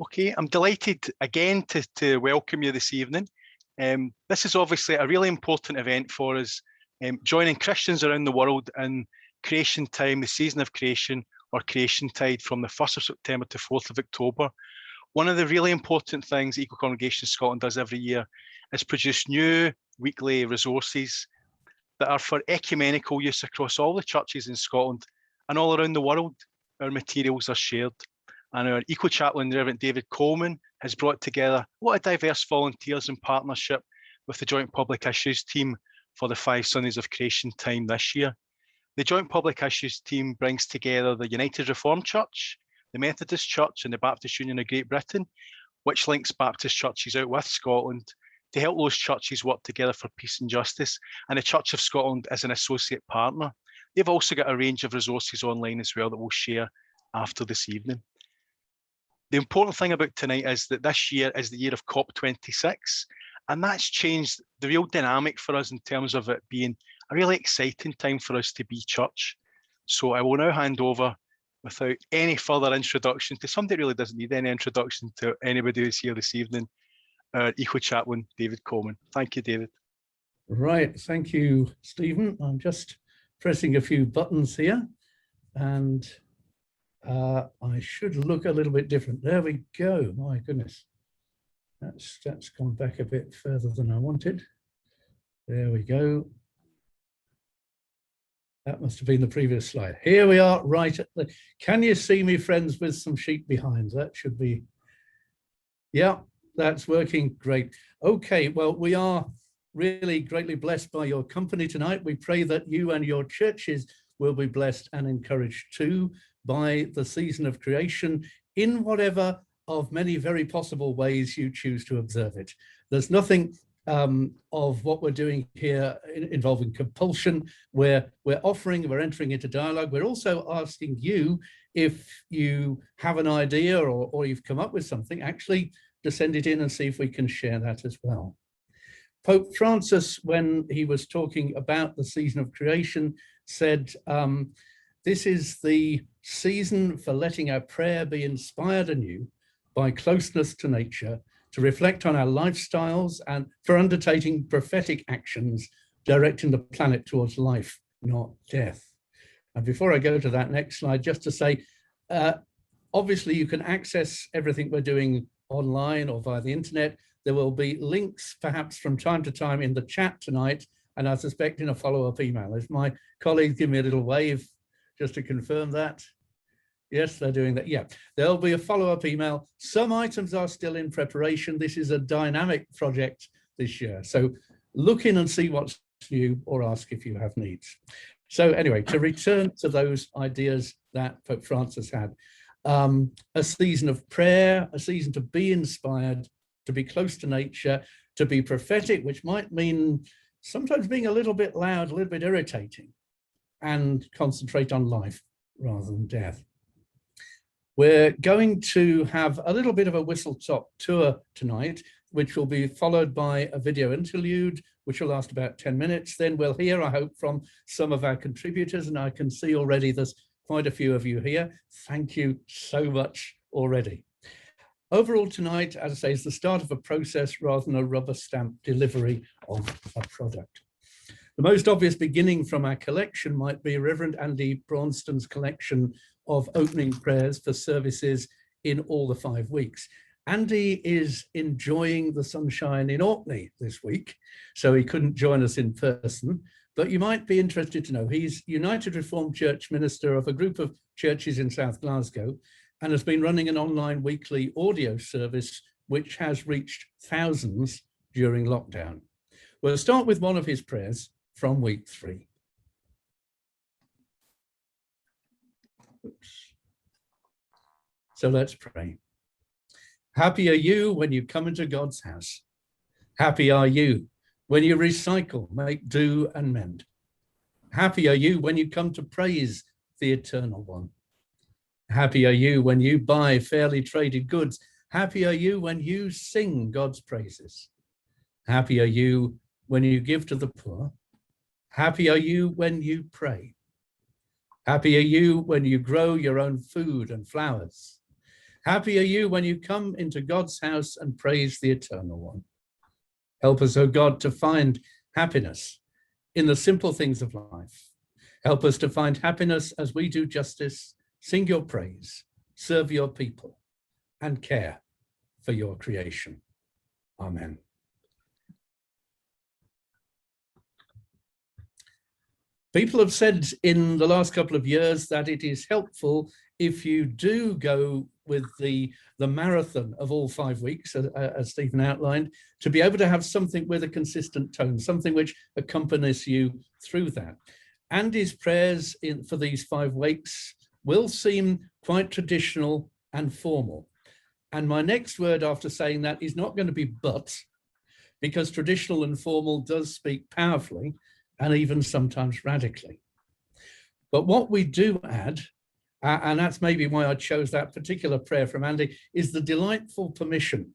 Okay, I'm delighted again to welcome you this evening. This is obviously a really important event for us, joining Christians around the world in Creation Time, the season of creation, or Creationtide, from the 1st of September to 4th of October. One of the really important things Eco-Congregation Scotland does every year is produce new weekly resources that are for ecumenical use across all the churches in Scotland and all around the world. Our materials are shared. And our Eco-Chaplain, Reverend David Coleman, has brought together a lot of diverse volunteers in partnership with the Joint Public Issues team for the 5 Sundays of Creation Time this year. The Joint Public Issues team brings together the United Reformed Church, the Methodist Church and the Baptist Union of Great Britain, which links Baptist churches out with Scotland to help those churches work together for peace and justice. And the Church of Scotland is an associate partner. They've also got a range of resources online as well that we'll share after this evening. The important thing about tonight is that this year is the year of COP26, and that's changed the real dynamic for us in terms of it being a really exciting time for us to be church. So I will now hand over, without any further introduction, to somebody that really doesn't need any introduction to anybody who's here this evening, our Eco-Chaplain, David Coleman. Thank you, David. Right, thank you, Stephen. I'm just pressing a few buttons here, and I should look a little bit different. There we go. My goodness, that's gone back a bit further than I wanted. There we go. That must have been the previous slide. Here we are, right at the. Can you see me, friends, with some sheep behind? That should be. Yeah, that's working great. Okay, well, we are really greatly blessed by your company tonight. We pray that you and your churches will be blessed and encouraged too by the season of creation in whatever of many very possible ways you choose to observe it. There's nothing of what we're doing here involving compulsion. We're entering into dialogue. We're also asking you, if you have an idea or you've come up with something, actually to send it in and see if we can share that as well. Pope Francis, when he was talking about the season of creation, said, this is the season for letting our prayer be inspired anew by closeness to nature, to reflect on our lifestyles and for undertaking prophetic actions, directing the planet towards life, not death. And before I go to that next slide, just to say, obviously you can access everything we're doing online or via the internet. There will be links perhaps from time to time in the chat tonight, and I suspect in a follow-up email. If my colleagues give me a little wave just to confirm that. Yes, they're doing that. Yeah, there'll be a follow-up email. Some items are still in preparation. This is a dynamic project this year. So look in and see what's new or ask if you have needs. So anyway, to return to those ideas that Pope Francis had, a season of prayer, a season to be inspired, to be close to nature, to be prophetic, which might mean sometimes being a little bit loud, a little bit irritating, and concentrate on life rather than death. We're going to have a little bit of a whistle-stop tour tonight, which will be followed by a video interlude, which will last about 10 minutes. Then we'll hear, I hope, from some of our contributors, and I can see already there's quite a few of you here. Thank you so much already. Overall tonight, as I say, is the start of a process rather than a rubber stamp delivery of a product. The most obvious beginning from our collection might be Reverend Andy Braunston's collection of opening prayers for services in all the 5 weeks. Andy is enjoying the sunshine in Orkney this week, so he couldn't join us in person, but you might be interested to know he's United Reformed Church minister of a group of churches in South Glasgow and has been running an online weekly audio service which has reached thousands during lockdown. We'll start with one of his prayers from week 3. Oops. So let's pray. Happy are you when you come into God's house. Happy are you when you recycle, make do and mend. Happy are you when you come to praise the Eternal One. Happy are you when you buy fairly traded goods. Happy are you when you sing God's praises. Happy are you when you give to the poor. Happy are you when you pray. Happy are you when you grow your own food and flowers. Happy are you when you come into God's house and praise the Eternal One. Help us, O God, to find happiness in the simple things of life. Help us to find happiness as we do justice, sing your praise, serve your people, and care for your creation. Amen. People have said in the last couple of years that it is helpful if you do go with the marathon of all 5 weeks, as Stephen outlined, to be able to have something with a consistent tone, something which accompanies you through that. Andy's prayers for these 5 weeks will seem quite traditional and formal. And my next word after saying that is not going to be but, because traditional and formal does speak powerfully and even sometimes radically. But what we do add, and that's maybe why I chose that particular prayer from Andy, is the delightful permission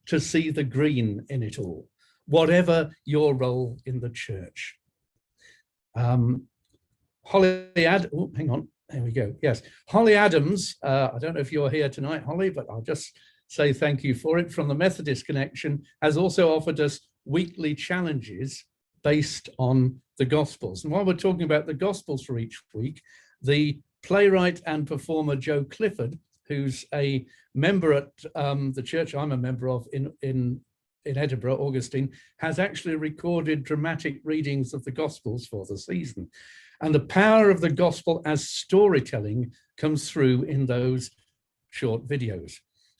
to see the green in it all, whatever your role in the church. Holly hang on, there we go. Yes, Holly Adams, I don't know if you're here tonight, Holly, but I'll just say thank you for it, from the Methodist Connection, has also offered us weekly challenges based on the Gospels. And while we're talking about the Gospels for each week, the playwright and performer Joe Clifford, who's a member at the church I'm a member of in Edinburgh, Augustine, has actually recorded dramatic readings of the Gospels for the season. And the power of the Gospel as storytelling comes through in those short videos.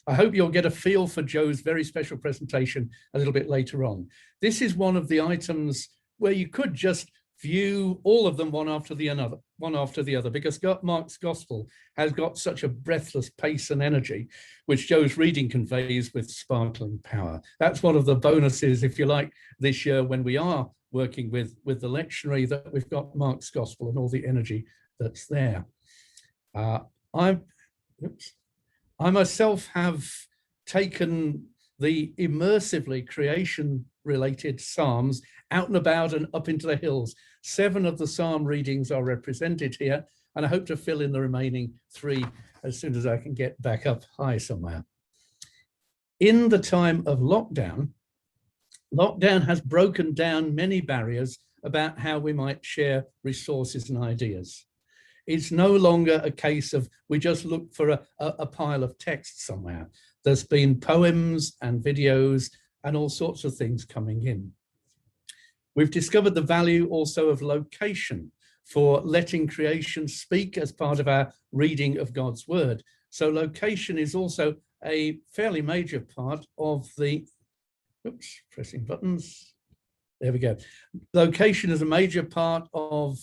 I hope you'll get a feel for Joe's very special presentation a little bit later on. This is one of the items where you could just view all of them one after the other, because Mark's Gospel has got such a breathless pace and energy, which Joe's reading conveys with sparkling power. That's one of the bonuses, if you like, this year when we are working with the lectionary, that we've got Mark's Gospel and all the energy that's there. I myself have taken the immersively creation-related Psalms out and about and up into the hills. 7 of the Psalm readings are represented here, and I hope to fill in the remaining 3 as soon as I can get back up high somewhere. In the time of lockdown has broken down many barriers about how we might share resources and ideas. It's no longer a case of we just look for a pile of text somewhere. There's been poems and videos and all sorts of things coming in. We've discovered the value also of location for letting creation speak as part of our reading of God's word. So location is also a fairly major part of the, oops, pressing buttons. There we go. Location is a major part of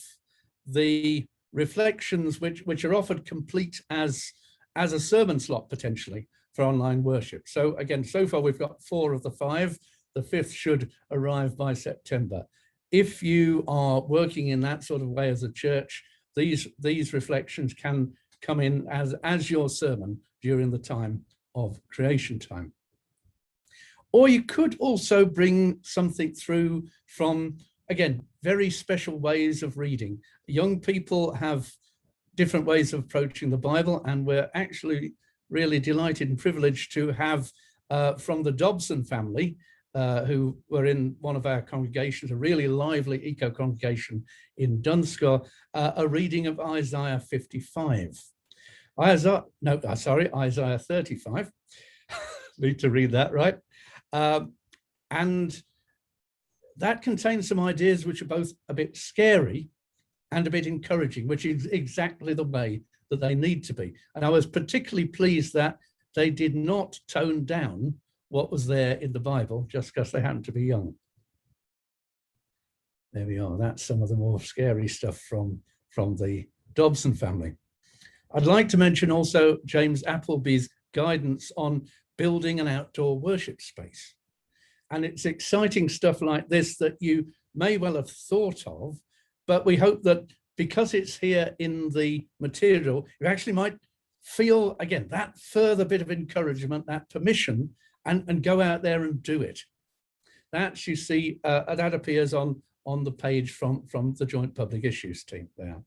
the reflections which are offered complete as a sermon slot potentially for online worship. So again, so far we've got 4 of the 5. The 5th should arrive by September. If you are working in that sort of way as a church, these reflections can come in as your sermon during the time of creation time. Or you could also bring something through from, again, very special ways of reading. Young people have different ways of approaching the Bible, and we're actually really delighted and privileged to have from the Dobson family, who were in one of our congregations, a really lively eco-congregation in Dunscore, a reading of Isaiah 55. Isaiah 35. Need to read that right. And that contains some ideas which are both a bit scary and a bit encouraging, which is exactly the way that they need to be. And I was particularly pleased that they did not tone down what was there in the Bible just because they happened to be young. There we are. That's some of the more scary stuff from the Dobson family. I'd like to mention also James Appleby's guidance on building an outdoor worship space. And it's exciting stuff like this that you may well have thought of, but we hope that because it's here in the material, you actually might feel, again, that further bit of encouragement, that permission, and go out there and do it. That you see, that appears on the page from the Joint Public Issues team there.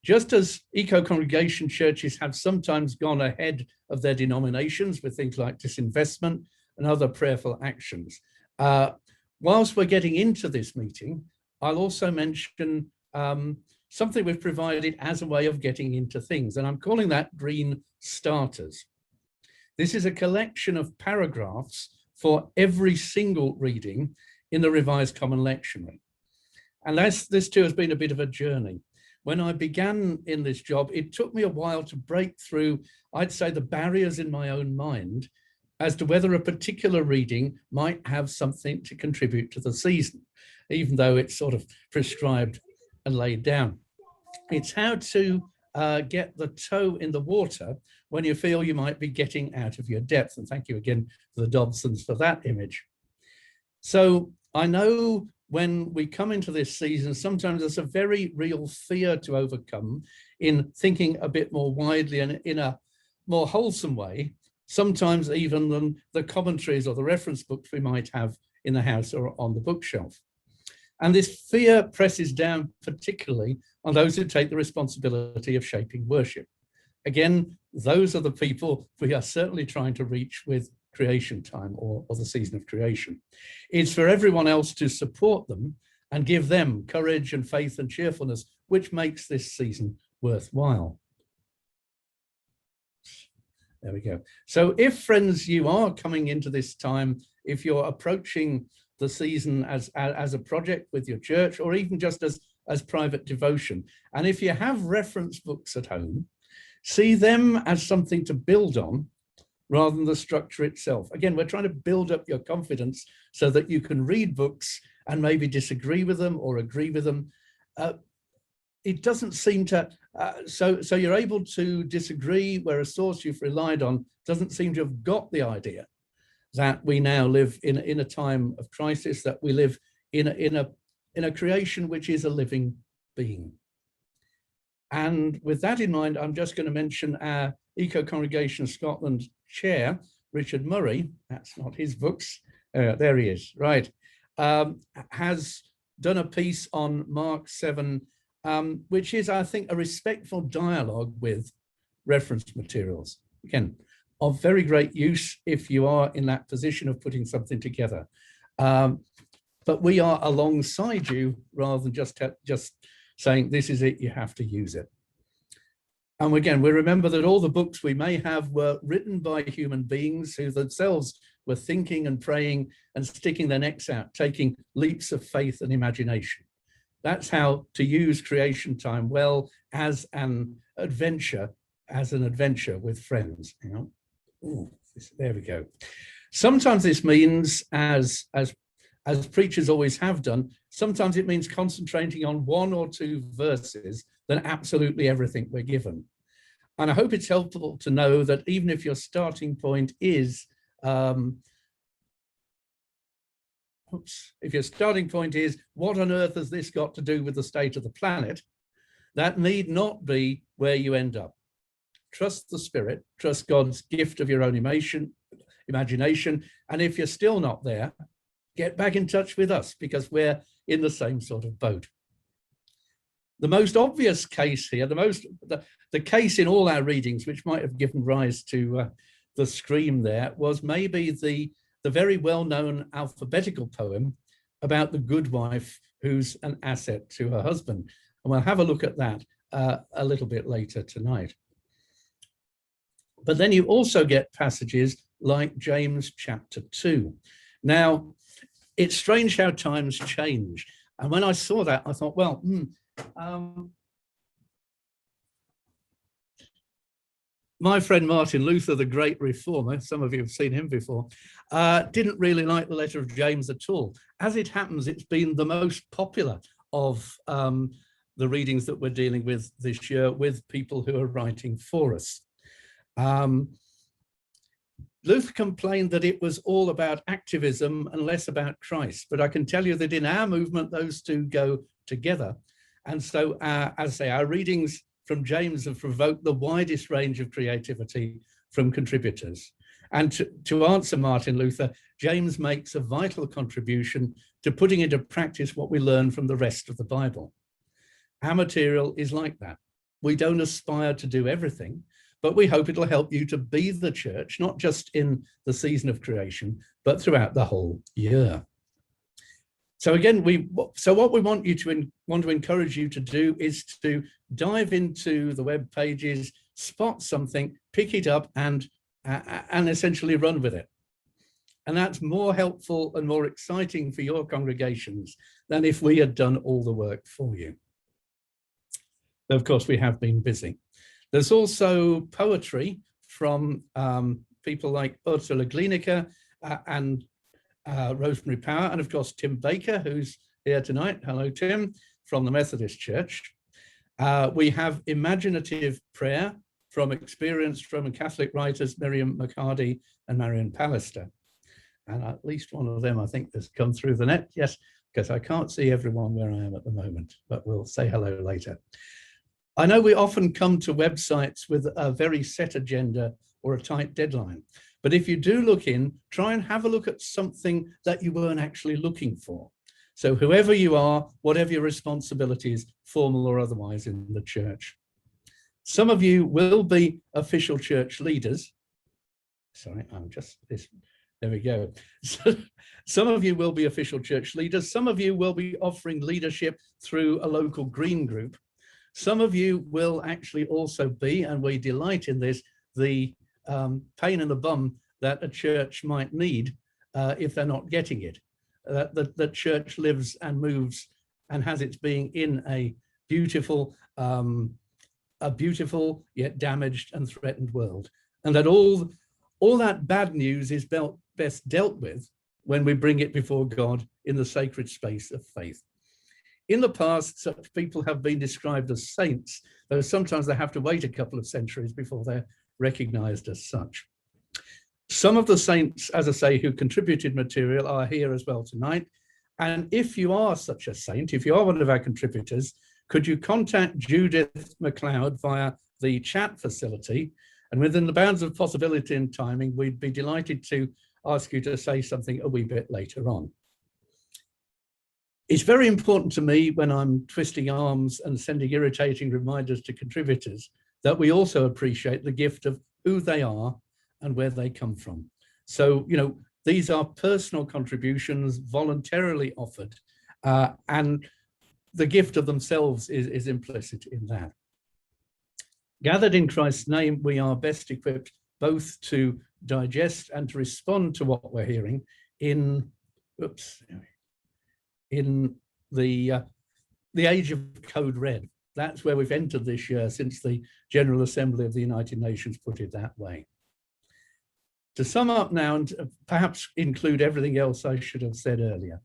Just as eco-congregation churches have sometimes gone ahead of their denominations with things like disinvestment and other prayerful actions. Whilst we're getting into this meeting, I'll also mention something we've provided as a way of getting into things, and I'm calling that Green Starters. This is a collection of paragraphs for every single reading in the Revised Common Lectionary. And this too has been a bit of a journey. When I began in this job, it took me a while to break through, I'd say, the barriers in my own mind as to whether a particular reading might have something to contribute to the season, even though it's sort of prescribed and laid down. It's how to get the toe in the water when you feel you might be getting out of your depth. And thank you again to the Dobsons for that image. So I know when we come into this season, sometimes there's a very real fear to overcome in thinking a bit more widely and in a more wholesome way, sometimes even than the commentaries or the reference books we might have in the house or on the bookshelf. And this fear presses down particularly on those who take the responsibility of shaping worship. Again, those are the people we are certainly trying to reach with Creationtide or the season of creation. It's for everyone else to support them and give them courage and faith and cheerfulness, which makes this season worthwhile. There we go. So if, friends, you are coming into this time, if you're approaching the season as a project with your church, or even just as private devotion, and if you have reference books at home, see them as something to build on rather than the structure itself. Again, we're trying to build up your confidence so that you can read books and maybe disagree with them or agree with them. It doesn't seem to, so you're able to disagree where a source you've relied on doesn't seem to have got the idea that we now live in a time of crisis, that we live in a creation which is a living being. And with that in mind, I'm just going to mention our Eco-Congregation Scotland chair, Richard Murray, that's not his books, there he is, right, has done a piece on Mark 7, which is, I think, a respectful dialogue with reference materials. Again, of very great use if you are in that position of putting something together. But we are alongside you rather than just saying, this is it, you have to use it. And again, we remember that all the books we may have were written by human beings who themselves were thinking and praying and sticking their necks out, taking leaps of faith and imagination. That's how to use Creationtide well as an adventure with friends. You know? Ooh, there we go. Sometimes this means, as preachers always have done, sometimes it means concentrating on one or two verses than absolutely everything we're given. And I hope it's helpful to know that even if your starting point is, what on earth has this got to do with the state of the planet, that need not be where you end up. Trust the Spirit, trust God's gift of your own imagination. And if you're still not there, get back in touch with us because we're in the same sort of boat. The most obvious case here, the case in all our readings, which might have given rise to the scream there, was maybe the very well-known alphabetical poem about the good wife who's an asset to her husband. And we'll have a look at that a little bit later tonight. But then you also get passages like James chapter 2. Now, it's strange how times change. And when I saw that, I thought, well, my friend Martin Luther, the great reformer, some of you have seen him before, didn't really like the letter of James at all. As it happens, it's been the most popular of the readings that we're dealing with this year with people who are writing for us. Luther complained that it was all about activism and less about Christ, but I can tell you that in our movement, those two go together. And so, as I say, our readings from James have provoked the widest range of creativity from contributors. And to answer Martin Luther, James makes a vital contribution to putting into practice what we learn from the rest of the Bible. Our material is like that. We don't aspire to do everything, but we hope it'll help you to be the church, not just in the season of creation, but throughout the whole year. So again, what we want to encourage you to do is to dive into the web pages, spot something, pick it up, and essentially run with it. And that's more helpful and more exciting for your congregations than if we had done all the work for you. Of course, we have been busy. There's also poetry from people like Ursula Glienicke and Rosemary Power, and of course, Tim Baker, who's here tonight. Hello, Tim, from the Methodist Church. We have imaginative prayer from experienced Roman Catholic writers, Miriam McHardy and Marion Pallister. And at least one of them, I think, has come through the net. Yes, because I can't see everyone where I am at the moment, but we'll say hello later. I know we often come to websites with a very set agenda or a tight deadline. But if you do look in, try and have a look at something that you weren't actually looking for. So whoever you are, whatever your responsibilities, formal or otherwise, in the church. Some of you will be official church leaders. Sorry, there we go. So, some of you will be official church leaders. Some of you will be offering leadership through a local green group. Some of you will actually also be, and we delight in this, the pain in the bum that a church might need if they're not getting it. The church lives and moves and has its being in a beautiful yet damaged and threatened world, and that all that bad news is best dealt with when we bring it before God in the sacred space of faith. In the past, such people have been described as saints, though sometimes they have to wait a couple of centuries before they're recognized as such. Some of the saints, as I say, who contributed material are here as well tonight. And if you are such a saint, if you are one of our contributors, could you contact Judith MacLeod via the chat facility? And within the bounds of possibility and timing, we'd be delighted to ask you to say something a wee bit later on. It's very important to me when I'm twisting arms and sending irritating reminders to contributors that we also appreciate the gift of who they are and where they come from. So, these are personal contributions voluntarily offered, and the gift of themselves is implicit in that. Gathered in Christ's name, we are best equipped both to digest and to respond to what we're hearing in the age of Code Red. That's where we've entered this year since the General Assembly of the United Nations put it that way. To sum up now, and perhaps include everything else I should have said earlier,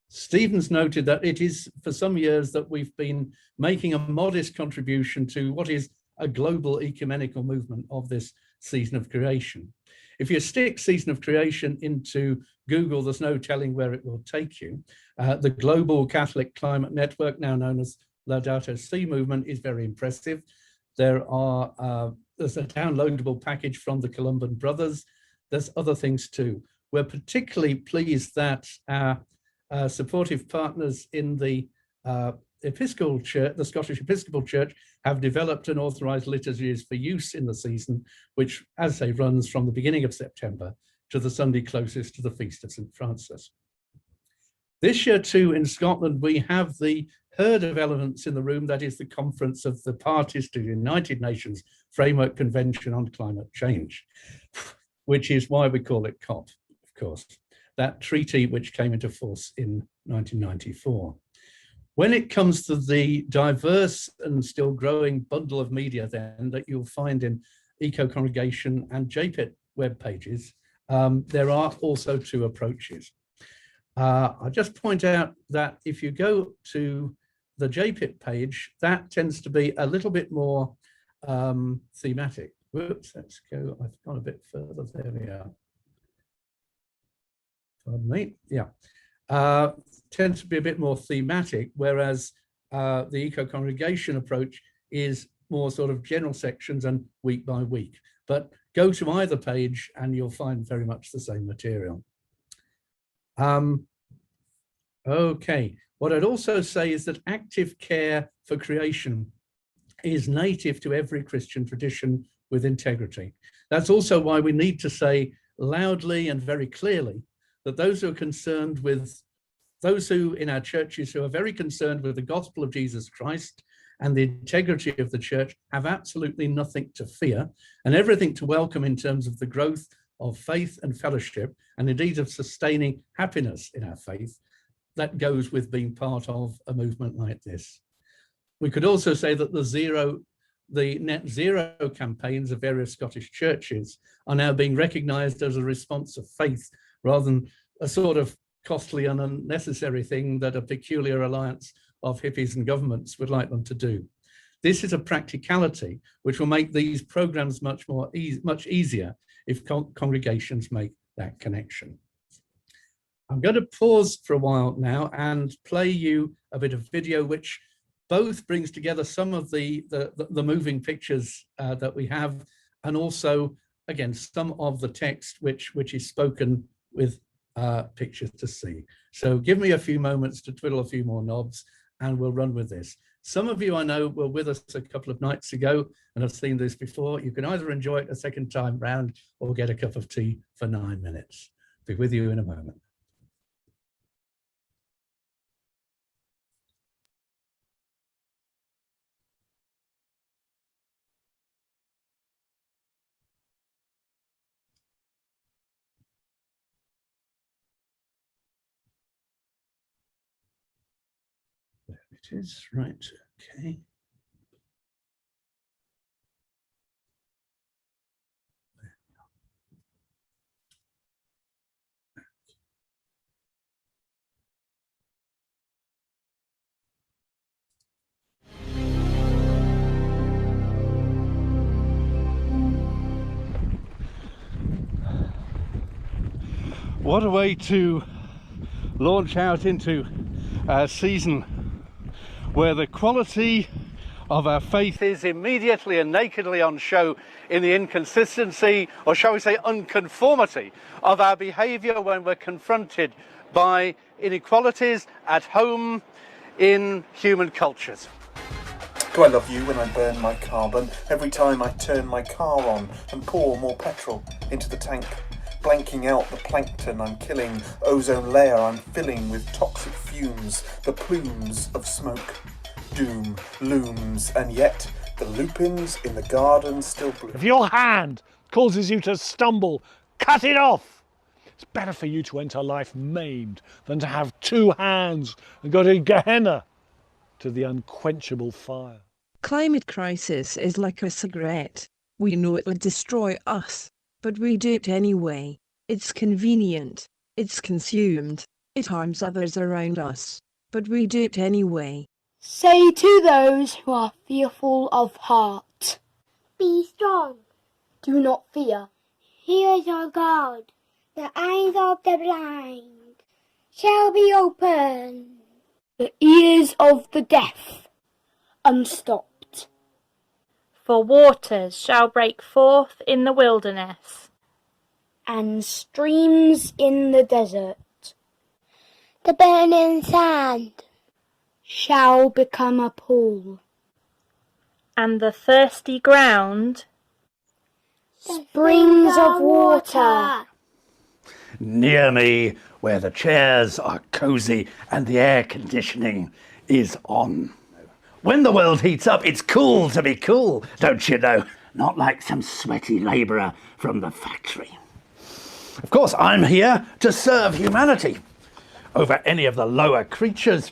Stephen's noted that it is for some years that we've been making a modest contribution to what is a global ecumenical movement of this season of creation. If you stick season of creation into Google, there's no telling where it will take you. The Global Catholic Climate Network, now known as Laudato Si movement, is very impressive. There's a downloadable package from the Columban Brothers. There's other things too. We're particularly pleased that our supportive partners in the Episcopal Church, the Scottish Episcopal Church, have developed and authorised liturgies for use in the season, which, as I say, runs from the beginning of September to the Sunday closest to the Feast of St. Francis. This year too, in Scotland, we have the herd of elements in the room, that is the conference of the parties to the United Nations Framework Convention on Climate Change, which is why we call it COP, of course, that treaty which came into force in 1994. When it comes to the diverse and still growing bundle of media then that you'll find in Eco-Congregation and JPIT web pages, there are also two approaches. I'll just point out that if you go to the JPIT page, that tends to be a little bit more thematic. Whoops, let's go, I've gone a bit further, there we are. Pardon me, yeah. Tends to be a bit more thematic, whereas the Eco-Congregation approach is more sort of general sections and week by week. But go to either page and you'll find very much the same material. Okay, what I'd also say is that active care for creation is native to every Christian tradition with integrity. That's also why we need to say loudly and very clearly that those who are concerned with, those who in our churches who are very concerned with the gospel of Jesus Christ and the integrity of the church have absolutely nothing to fear and everything to welcome in terms of the growth of faith and fellowship, and indeed of sustaining happiness in our faith that goes with being part of a movement like this. We could also say that the net zero campaigns of various Scottish churches are now being recognised as a response of faith rather than a sort of costly and unnecessary thing that a peculiar alliance of hippies and governments would like them to do. This is a practicality which will make these programs much easier if congregations make that connection. I'm going to pause for a while now and play you a bit of video which both brings together some of the moving pictures that we have, and also, again, some of the text which is spoken with pictures to see. So give me a few moments to twiddle a few more knobs and we'll run with this. Some of you I know were with us a couple of nights ago and have seen this before. You can either enjoy it a second time round or get a cup of tea for 9 minutes. Be with you in a moment. There it is, right, okay. What a way to launch out into a season where the quality of our faith is immediately and nakedly on show in the inconsistency, or shall we say unconformity, of our behaviour when we're confronted by inequalities at home in human cultures. Do I love you when I burn my carbon, every time I turn my car on and pour more petrol into the tank? Blanking out the plankton I'm killing, ozone layer I'm filling with toxic fumes, the plumes of smoke. Doom looms, and yet the lupins in the garden still bloom. If your hand causes you to stumble, cut it off. It's better for you to enter life maimed than to have two hands and go to Gehenna, to the unquenchable fire. Climate crisis is like a cigarette. We know it would destroy us, but we do it anyway. It's convenient, it's consumed, it harms others around us, but we do it anyway. Say to those who are fearful of heart, be strong. do not fear. Here is your God. The eyes of the blind shall be opened. The ears of the deaf unstopped. For waters shall break forth in the wilderness, and streams in the desert. The burning sand shall become a pool, and the thirsty ground springs of water. Near me, where the chairs are cosy and the air conditioning is on. When the world heats up, it's cool to be cool, don't you know? Not like some sweaty labourer from the factory. Of course, I'm here to serve humanity over any of the lower creatures.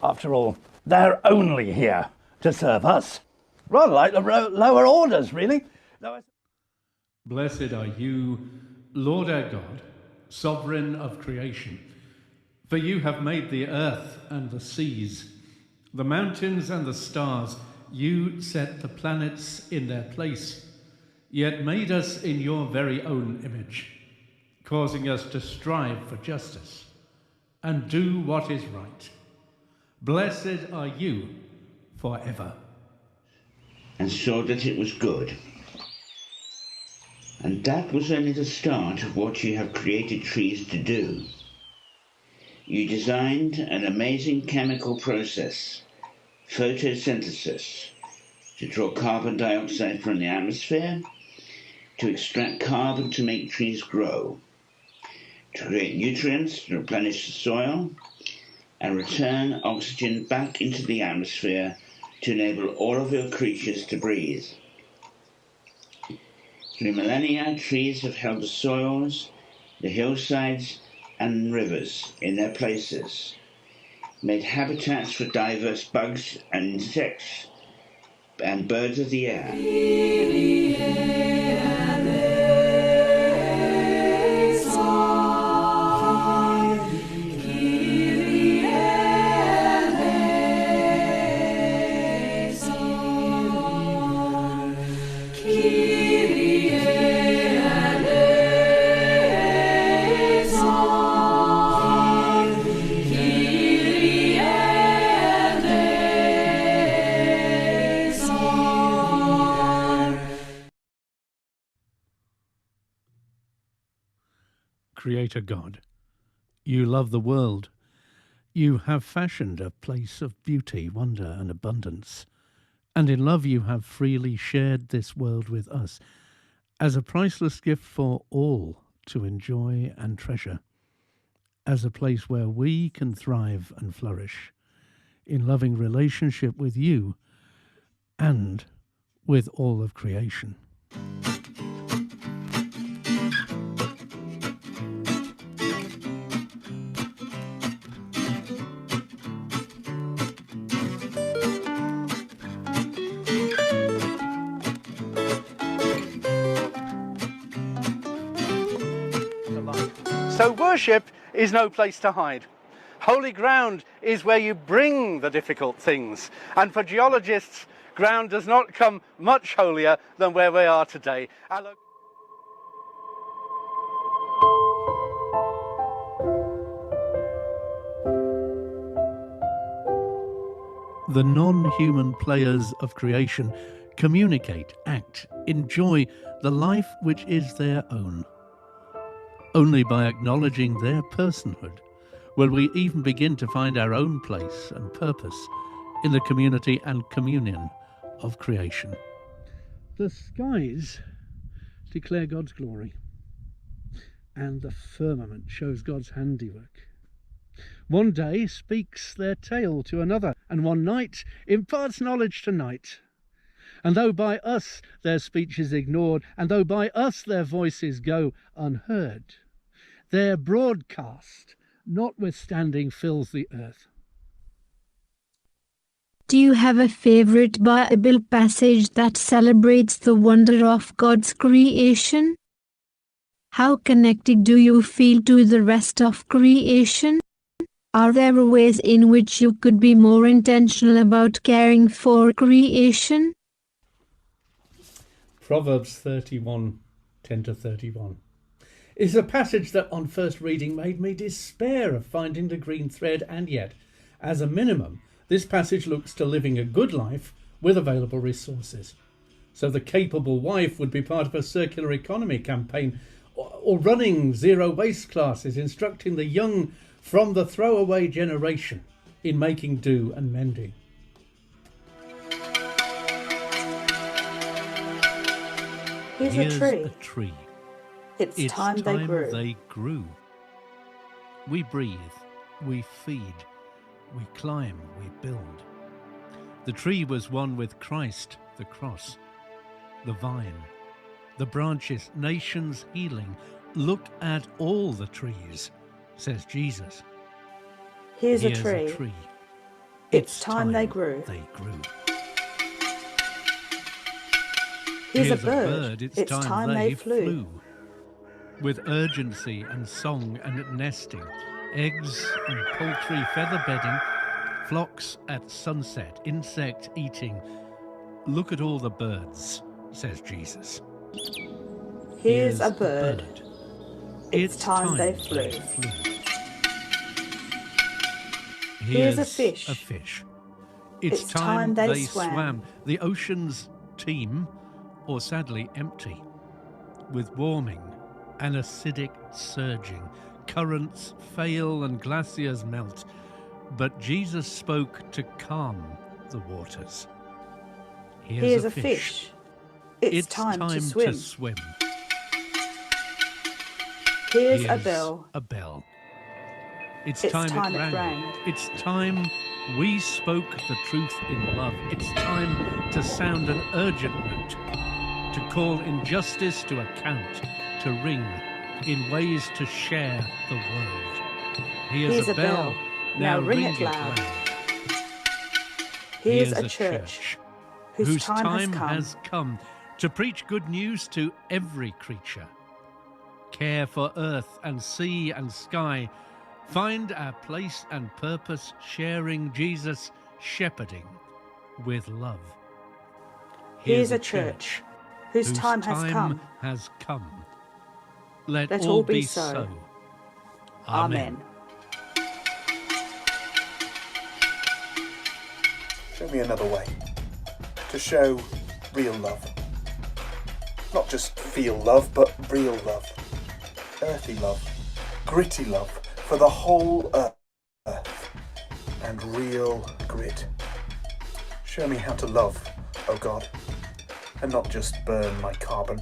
After all, they're only here to serve us. Rather like the lower orders, really. Blessed are you, Lord our God, sovereign of creation. For you have made the earth and the seas, the mountains and the stars. You set the planets in their place, yet made us in your very own image, causing us to strive for justice and do what is right. Blessed are you forever. And saw that it was good. And that was only the start of what you have created trees to do. You designed an amazing chemical process, photosynthesis, to draw carbon dioxide from the atmosphere, to extract carbon to make trees grow, to create nutrients to replenish the soil, and return oxygen back into the atmosphere to enable all of your creatures to breathe. Through millennia, trees have held the soils, the hillsides, and rivers in their places, made habitats for diverse bugs and insects and birds of the air. Creator God, you love the world. You have fashioned a place of beauty, wonder, and abundance. And in love you have freely shared this world with us as a priceless gift for all to enjoy and treasure, as a place where we can thrive and flourish in loving relationship with you and with all of creation. So worship is no place to hide. Holy ground is where you bring the difficult things. And for geologists, ground does not come much holier than where we are today. The non-human players of creation communicate, act, enjoy the life which is their own. Only by acknowledging their personhood will we even begin to find our own place and purpose in the community and communion of creation. The skies declare God's glory, and the firmament shows God's handiwork. One day speaks their tale to another, and one night imparts knowledge to night. And though by us their speech is ignored, and though by us their voices go unheard, their broadcast, notwithstanding, fills the earth. Do you have a favorite Bible passage that celebrates the wonder of God's creation? How connected do you feel to the rest of creation? Are there ways in which you could be more intentional about caring for creation? Proverbs 31, 10-31. Is a passage that on first reading made me despair of finding the green thread, and yet, as a minimum, this passage looks to living a good life with available resources. So the capable wife would be part of a circular economy campaign, or running zero waste classes, instructing the young from the throwaway generation in making do and mending. Here's a tree. It's time they grew. We breathe, we feed, we climb, we build. The tree was one with Christ, the cross, the vine, the branches, nations healing. Look at all the trees, says Jesus. Here's a tree. It's time they grew. Here's a bird. It's time they flew. With urgency and song and nesting, eggs and poultry feather bedding, flocks at sunset, insect eating. Look at all the birds, says Jesus. Here's a bird. It's time they flew. Here's a fish. It's time they swam. The ocean's teem, or sadly empty, with warming and acidic surging. Currents fail and glaciers melt, but Jesus spoke to calm the waters. Here's a fish. It's time to swim. Here's a bell. A bell. It's Time time it it rang. rang. It's time we spoke the truth in love. It's time to sound an urgent note, to call injustice to account, to ring in ways to share the world. Here's a bell. Now ring it loud. Here's a church whose time has come to preach good news to every creature. Care for earth and sea and sky. Find our place and purpose, sharing Jesus, shepherding with love. Here's a church whose time has come. Let all be so. Amen. Show me another way to show real love. Not just feel love, but real love. Earthy love. Gritty love for the whole earth. And real grit. Show me how to love, oh God, and not just burn my carbon.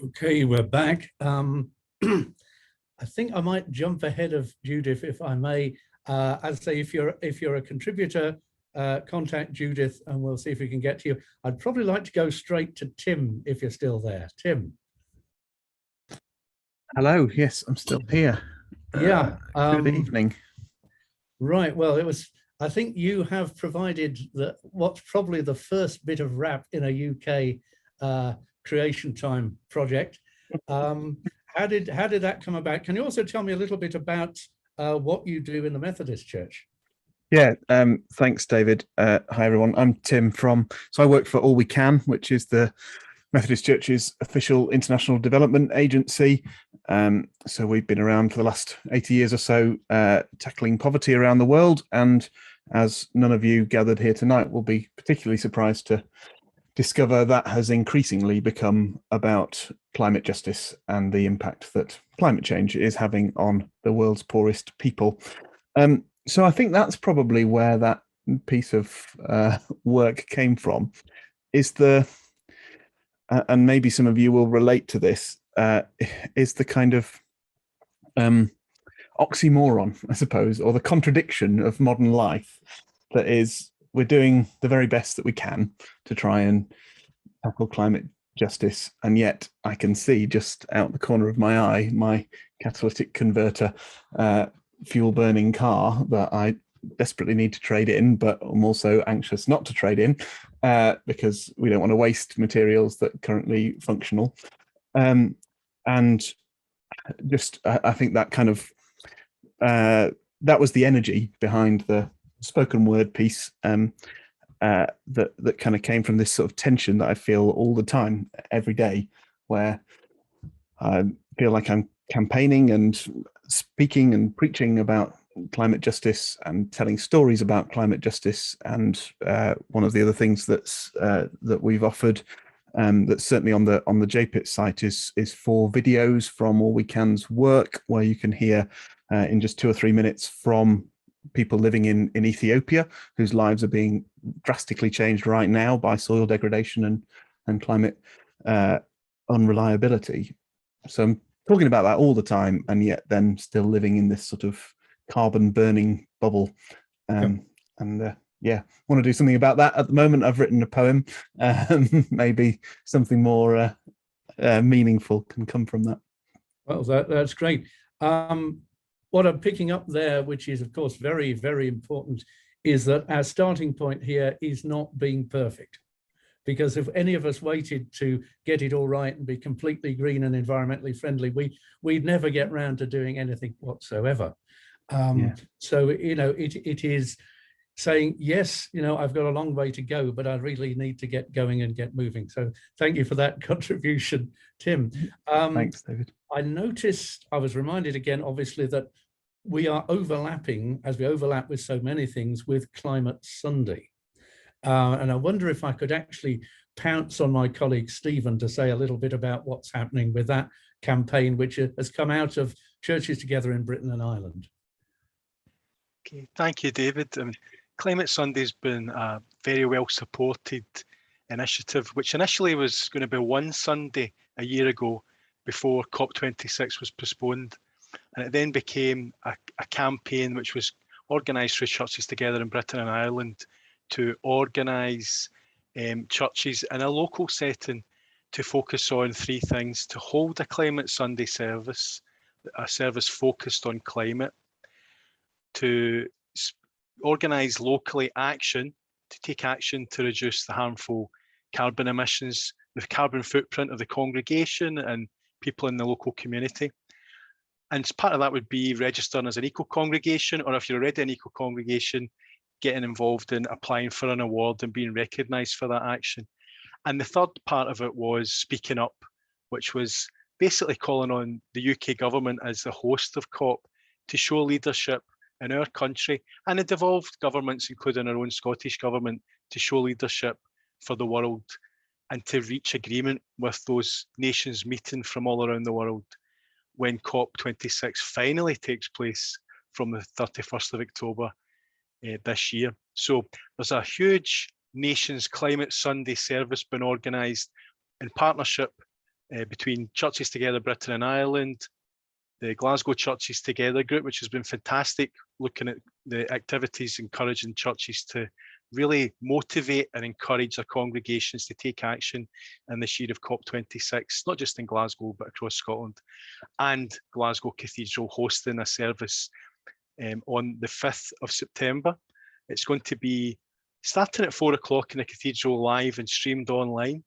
Okay, we're back. I think I might jump ahead of Judith, if I may. I'd say if you're a contributor, contact Judith, and we'll see if we can get to you. I'd probably like to go straight to Tim if you're still there. Tim. Hello. Yes, I'm still here. Yeah. Good evening. Right. Well, it was. I think you have provided what's probably the first bit of rap in a UK Creationtide project. How did that come about? Can you also tell me a little bit about what you do in the Methodist Church? Yeah, thanks, David. Hi, everyone. I'm Tim so I work for All We Can, which is the Methodist Church's official international development agency. So we've been around for the last 80 years or so, tackling poverty around the world. And as none of you gathered here tonight will be particularly surprised to discover, that has increasingly become about climate justice and the impact that climate change is having on the world's poorest people. So I think that's probably where that piece of work came from, is and maybe some of you will relate to this, is the kind of oxymoron, I suppose, or the contradiction of modern life, that is, we're doing the very best that we can to try and tackle climate justice, and yet I can see just out the corner of my eye my catalytic converter fuel burning car that I desperately need to trade in, but I'm also anxious not to trade in because we don't want to waste materials that are currently functional. And just I think that kind of that was the energy behind the spoken word piece, that kind of came from this sort of tension that I feel all the time, every day, where I feel like I'm campaigning and speaking and preaching about climate justice and telling stories about climate justice. And one of the other things that we've offered, that's certainly on the JPIT site, is 4 videos from All We Can's work, where you can hear in just 2 or 3 minutes from people living in Ethiopia, whose lives are being drastically changed right now by soil degradation and climate unreliability. So I'm talking about that all the time, and yet then still living in this sort of carbon burning bubble. And yeah, want to do something about that at the moment. I've written a poem. Maybe something more meaningful can come from that. Well, that's great. What I'm picking up there, which is of course very, very important, is that our starting point here is not being perfect. Because if any of us waited to get it all right and be completely green and environmentally friendly, we'd never get round to doing anything whatsoever. So, it is saying, yes, I've got a long way to go, but I really need to get going and get moving. So thank you for that contribution, Tim. Thanks, David. I was reminded again, obviously, that we are overlapping, as we overlap with so many things, with Climate Sunday. And I wonder if I could actually pounce on my colleague Stephen to say a little bit about what's happening with that campaign, which has come out of Churches Together in Britain and Ireland. Okay, thank you, David. Climate Sunday's been a very well supported initiative, which initially was going to be one Sunday a year ago before COP26 was postponed. And it then became a campaign which was organised through Churches Together in Britain and Ireland to organise churches in a local setting to focus on three things: to hold a Climate Sunday service, a service focused on climate, to organise locally action, to take action to reduce the harmful carbon emissions, the carbon footprint of the congregation and people in the local community. And part of that would be registering as an eco-congregation, or if you're already an eco-congregation, getting involved in applying for an award and being recognised for that action. And the third part of it was speaking up, which was basically calling on the UK government as the host of COP to show leadership in our country and the devolved governments, including our own Scottish government, to show leadership for the world and to reach agreement with those nations meeting from all around the world when COP26 finally takes place from the 31st of October this year. So there's a huge Nations Climate Sunday service been organised in partnership between Churches Together Britain and Ireland, the Glasgow Churches Together group, which has been fantastic, looking at the activities, encouraging churches to really motivate and encourage their congregations to take action in this year of COP26, not just in Glasgow, but across Scotland, and Glasgow Cathedral hosting a service on the 5th of September. It's going to be starting at 4 o'clock in the Cathedral live and streamed online.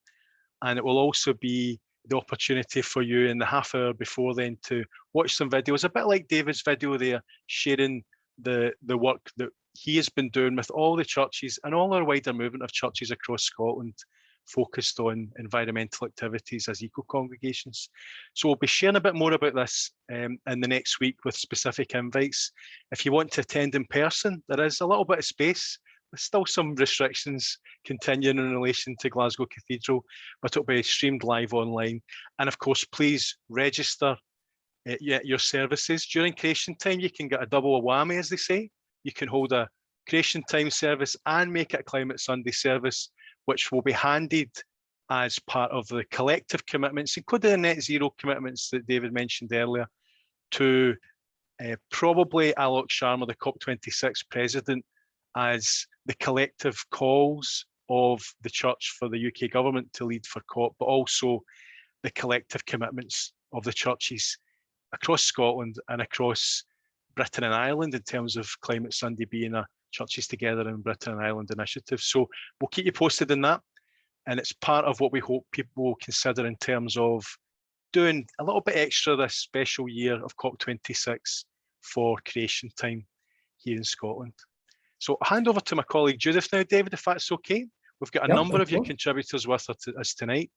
And it will also be the opportunity for you in the half hour before then to watch some videos, a bit like David's video there, sharing the work that he has been doing with all the churches and all our wider movement of churches across Scotland focused on environmental activities as eco-congregations. So we'll be sharing a bit more about this in the next week with specific invites. If you want to attend in person, there is a little bit of space. There's still some restrictions continuing in relation to Glasgow Cathedral, but it'll be streamed live online. And of course, please register your services. During Creation Time, you can get a double whammy, as they say. You can hold a Creation Time service and make it a Climate Sunday service, which will be handed as part of the collective commitments, including the net zero commitments that David mentioned earlier, to probably Alok Sharma, the COP26 president, as the collective calls of the church for the UK government to lead for COP, but also the collective commitments of the churches across Scotland and across Britain and Ireland in terms of Climate Sunday being a Churches Together in Britain and Ireland initiative. So we'll keep you posted on that. And it's part of what we hope people will consider in terms of doing a little bit extra this special year of COP26 for Creation Time here in Scotland. So I'll hand over to my colleague Judith now, David, if that's okay. We've got a number of your contributors with us tonight.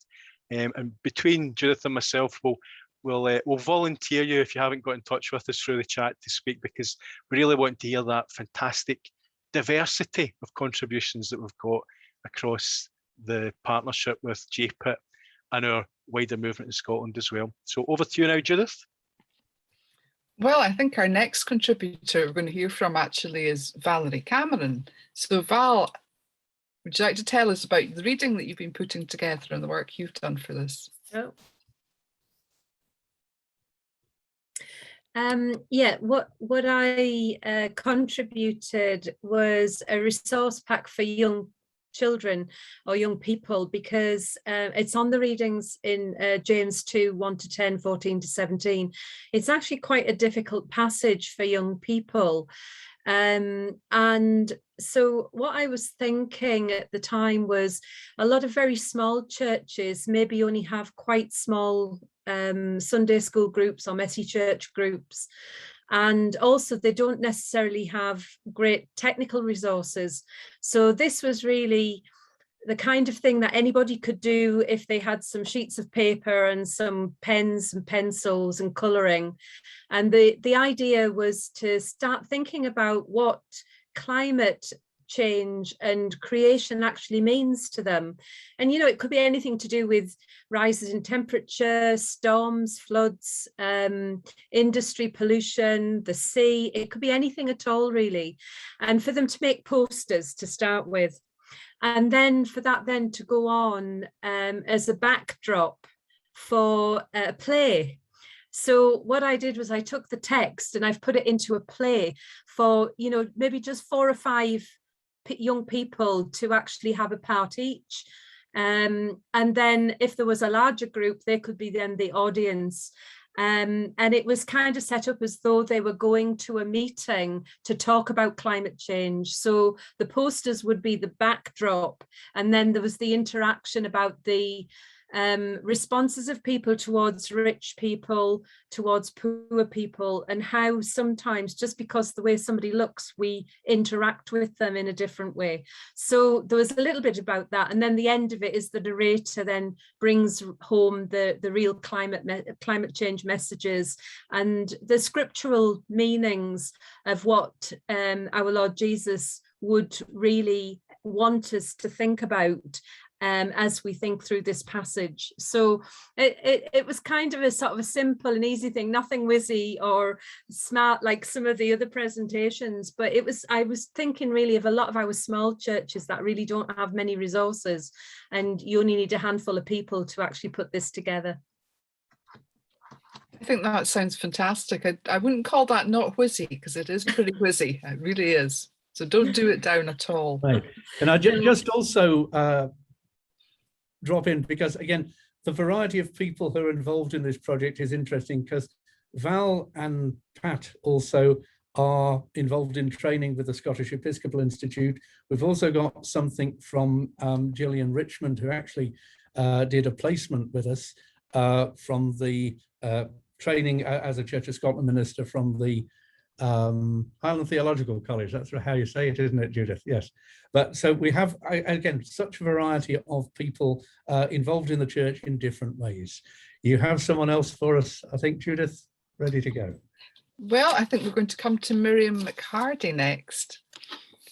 And between Judith and myself, we'll volunteer you if you haven't got in touch with us through the chat to speak, because we really want to hear that fantastic diversity of contributions that we've got across the partnership with JPIT and our wider movement in Scotland as well. So over to you now, Judith. Well, I think our next contributor we're going to hear from actually is Valerie Cameron. So Val, would you like to tell us about the reading that you've been putting together and the work you've done for this? Oh. Yeah, what I contributed was a resource pack for young children or young people, because it's on the readings in James 2, 1 to 10, 14 to 17. It's actually quite a difficult passage for young people. And so what I was thinking at the time was a lot of very small churches maybe only have quite small Sunday school groups or messy church groups. And also they don't necessarily have great technical resources. So this was really the kind of thing that anybody could do if they had some sheets of paper and some pens and pencils and colouring. And the idea was to start thinking about what climate change and creation actually means to them. And, you know, it could be anything to do with rises in temperature, storms, floods, industry pollution, the sea. It could be anything at all, really. And for them to make posters to start with, and then for that then to go on as a backdrop for a play. So what I did was I took the text and I've put it into a play for, you know, maybe just 4 or 5 young people to actually have a part each. And then if there was a larger group, they could be then the audience. And it was kind of set up as though they were going to a meeting to talk about climate change. So the posters would be the backdrop, and then there was the interaction about the responses of people towards rich people, towards poor people, and how sometimes just because the way somebody looks, we interact with them in a different way. So there was a little bit about that. And then the end of it is the narrator then brings home the real climate change messages and the scriptural meanings of what our Lord Jesus would really want us to think about as we think through this passage. So it was kind of a sort of a simple and easy thing, nothing whizzy or smart like some of the other presentations, but I was thinking really of a lot of our small churches that really don't have many resources, and you only need a handful of people to actually put this together. I think that sounds fantastic. I wouldn't call that not whizzy, because it is pretty whizzy. It really is. So don't do it down at all. Right. And I just also drop in, because again, the variety of people who are involved in this project is interesting, because Val and Pat also are involved in training with the Scottish Episcopal Institute. We've also got something from Gillian Richmond, who actually did a placement with us from the training as a Church of Scotland minister from the Highland Theological College. That's how you say it, isn't it, Judith? Yes. But so we have, again, such a variety of people involved in the church in different ways. You have someone else for us, I think, Judith, ready to go. Well, I think we're going to come to Miriam McHardy next.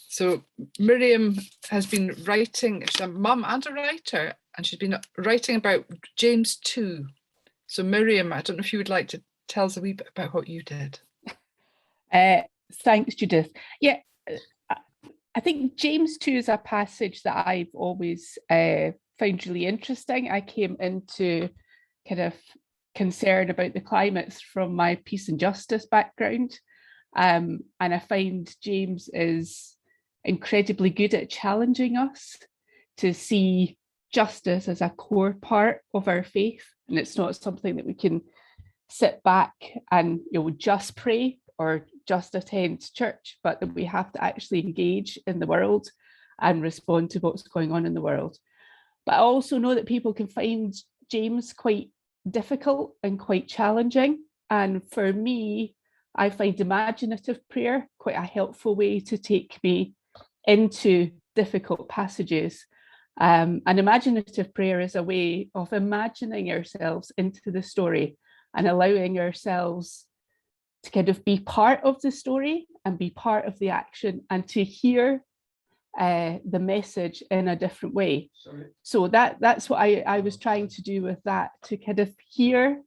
So Miriam has been writing, she's a mum and a writer, and she's been writing about James 2. So Miriam, I don't know if you would like to tell us a wee bit about what you did. Thanks, Judith. Yeah, I think James 2 is a passage that I've always found really interesting. I came into kind of concern about the climates from my peace and justice background. And I find James is incredibly good at challenging us to see justice as a core part of our faith. And it's not something that we can sit back and just pray or just attend church, but that we have to actually engage in the world and respond to what's going on in the world. But I also know that people can find James quite difficult and quite challenging. And for me, I find imaginative prayer quite a helpful way to take me into difficult passages. And imaginative prayer is a way of imagining ourselves into the story and allowing ourselves to kind of be part of the story and be part of the action and to hear the message in a different way. Sorry. So that's what I was trying to do with that, to kind of hear,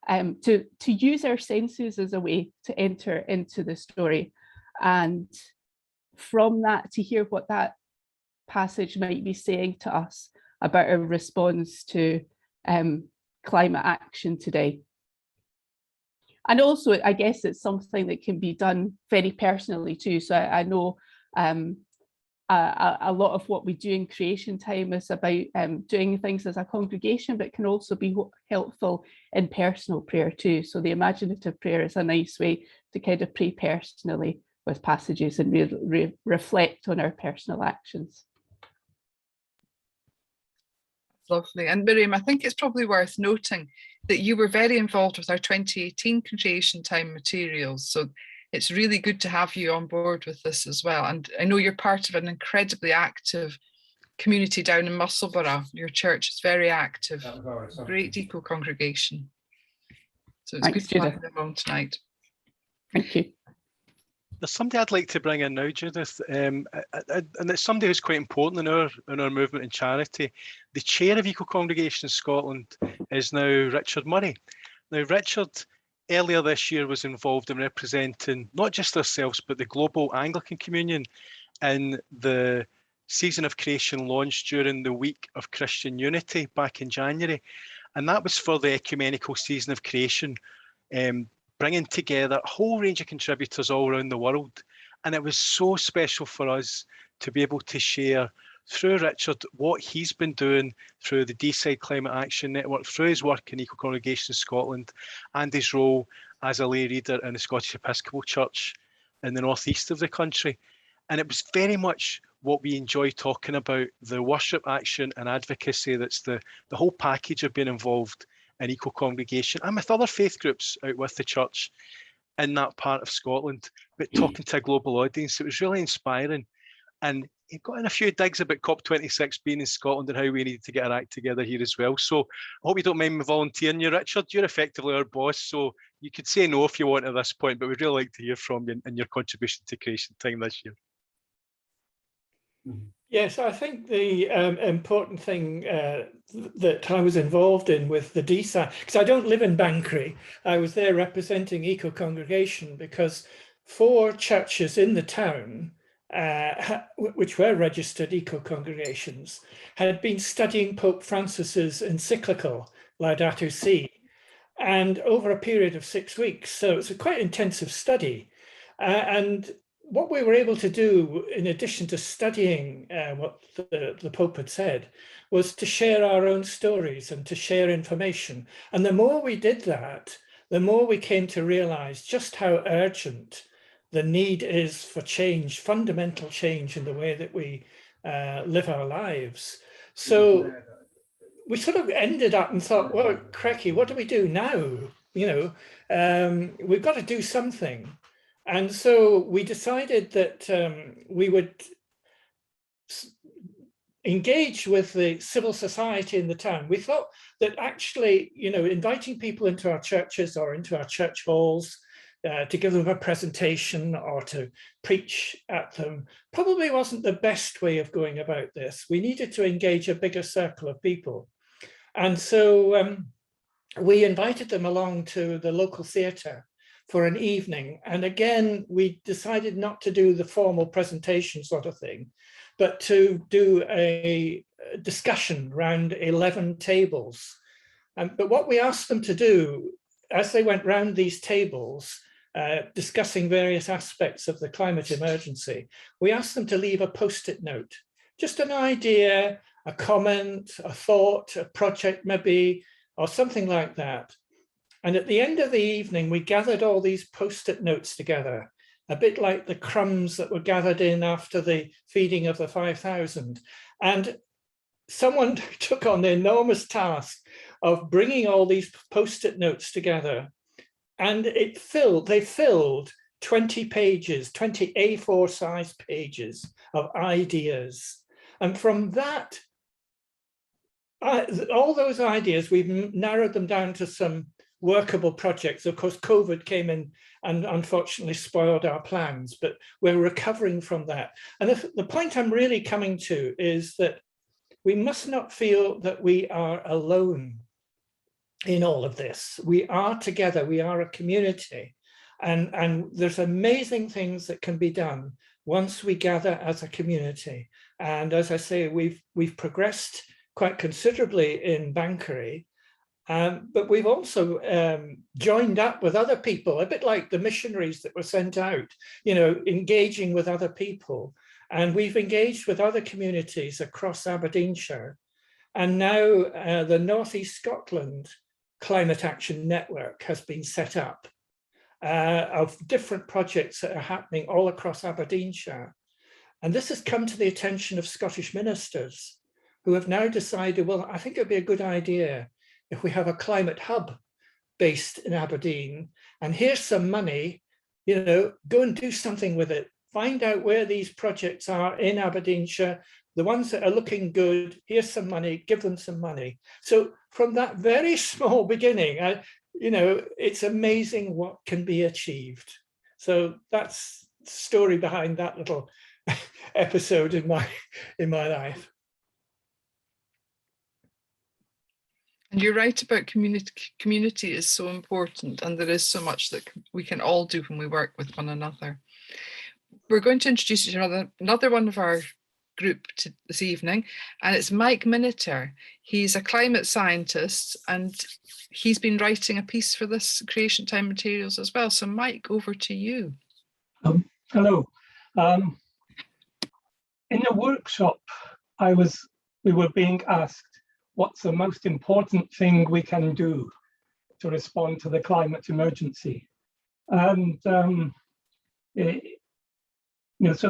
to use our senses as a way to enter into the story. And from that, to hear what that passage might be saying to us about our response to climate action today. And also, I guess it's something that can be done very personally too. So I know a lot of what we do in Creation Time is about doing things as a congregation, but can also be helpful in personal prayer too. So the imaginative prayer is a nice way to kind of pray personally with passages and reflect on our personal actions. Lovely. And Miriam, I think it's probably worth noting that you were very involved with our 2018 Creation Time materials. So it's really good to have you on board with this as well. And I know you're part of an incredibly active community down in Musselburgh. Your church is very active, great eco congregation. So it's good to have you along tonight. Thank you. There's somebody I'd like to bring in now, Judith, and it's somebody who's quite important in our movement and charity. The chair of Eco-Congregation Scotland is now Richard Murray. Now, Richard, earlier this year, was involved in representing not just ourselves, but the global Anglican Communion in the Season of Creation launch during the Week of Christian Unity back in January. And that was for the ecumenical Season of Creation, bringing together a whole range of contributors all around the world. And it was so special for us to be able to share through Richard what he's been doing through the Deeside Climate Action Network, through his work in Eco-Congregation Scotland, and his role as a lay reader in the Scottish Episcopal Church in the northeast of the country. And it was very much what we enjoy talking about, the worship, action and advocacy. That's the whole package of being involved in Eco-Congregation and with other faith groups out with the church in that part of Scotland, but talking to a global audience. It was really inspiring. And he got in a few digs about COP26 being in Scotland and how we needed to get our act together here as well. So I hope you don't mind me volunteering you, Richard. You're effectively our boss, so you could say no if you want at this point, but we'd really like to hear from you and your contribution to Creationtide this year. Yes, I think the important thing that I was involved in with the Deeside, because I don't live in Banchory, I was there representing Eco-Congregation because 4 churches in the town, which were registered Eco-Congregations, had been studying Pope Francis's encyclical Laudato Si, and over a period of 6 weeks. So it's a quite intensive study. And what we were able to do, in addition to studying what the Pope had said, was to share our own stories and to share information. And the more we did that, the more we came to realize just how urgent the need is for change, fundamental change in the way that we live our lives. So we sort of ended up and thought, well, cracky, what do we do now? You know, we've got to do something. And so we decided that we would engage with the civil society in the town. We thought that actually, you know, inviting people into our churches or into our church halls to give them a presentation or to preach at them probably wasn't the best way of going about this. We needed to engage a bigger circle of people. And so we invited them along to the local theatre for an evening. And again, we decided not to do the formal presentation sort of thing, but to do a discussion around 11 tables. But what we asked them to do, as they went round these tables, discussing various aspects of the climate emergency, we asked them to leave a post-it note, just an idea, a comment, a thought, a project maybe, or something like that. And at the end of the evening, we gathered all these post-it notes together, a bit like the crumbs that were gathered in after the feeding of the 5,000. And someone took on the enormous task of bringing all these post-it notes together. And they filled 20 pages, 20 A4 size pages of ideas. And from that, all those ideas, we've narrowed them down to some workable projects. Of course, COVID came in and unfortunately spoiled our plans, but we're recovering from that. And the point I'm really coming to is that we must not feel that we are alone in all of this. We are together, we are a community, and there's amazing things that can be done once we gather as a community. And as I say, we've progressed quite considerably in Banchory, but we've also joined up with other people, a bit like the missionaries that were sent out, you know, engaging with other people. And we've engaged with other communities across Aberdeenshire. And now the North East Scotland Climate Action Network has been set up of different projects that are happening all across Aberdeenshire. And this has come to the attention of Scottish ministers who have now decided, well, I think it'd be a good idea if we have a climate hub based in Aberdeen, and here's some money, you know, go and do something with it. Find out where these projects are in Aberdeenshire, the ones that are looking good, here's some money, give them some money. So from that very small beginning, you know, it's amazing what can be achieved. So that's story behind that little episode in my life. And you're right about community. Community is so important, and there is so much that we can all do when we work with one another. We're going to introduce you to another one of our group this evening, and it's Mike Miniter. He's a climate scientist, and he's been writing a piece for this Creationtide materials as well. So Mike, over to you. Hello. In a workshop, we were being asked, what's the most important thing we can do to respond to the climate emergency? And so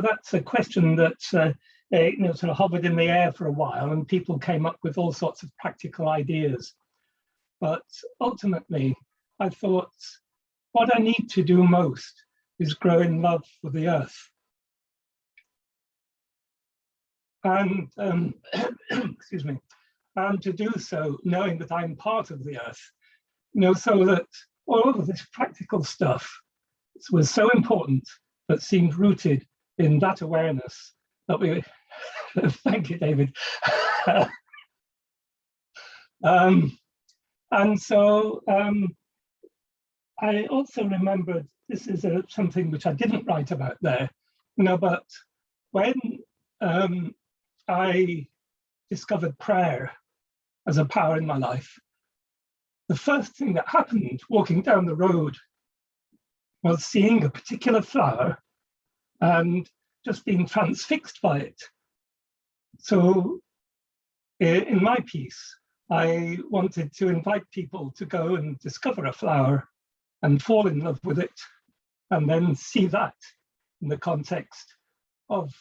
that's a question that sort of hovered in the air for a while, and people came up with all sorts of practical ideas. But ultimately, I thought, what I need to do most is grow in love for the earth. And excuse me, and to do so, knowing that I'm part of the earth, so that all of this practical stuff was so important, but seemed rooted in that awareness that we, thank you, David. And so I also remembered, this is something which I didn't write about there, but when I discovered prayer as a power in my life, the first thing that happened walking down the road was seeing a particular flower and just being transfixed by it. So in my piece, I wanted to invite people to go and discover a flower and fall in love with it, and then see that in the context of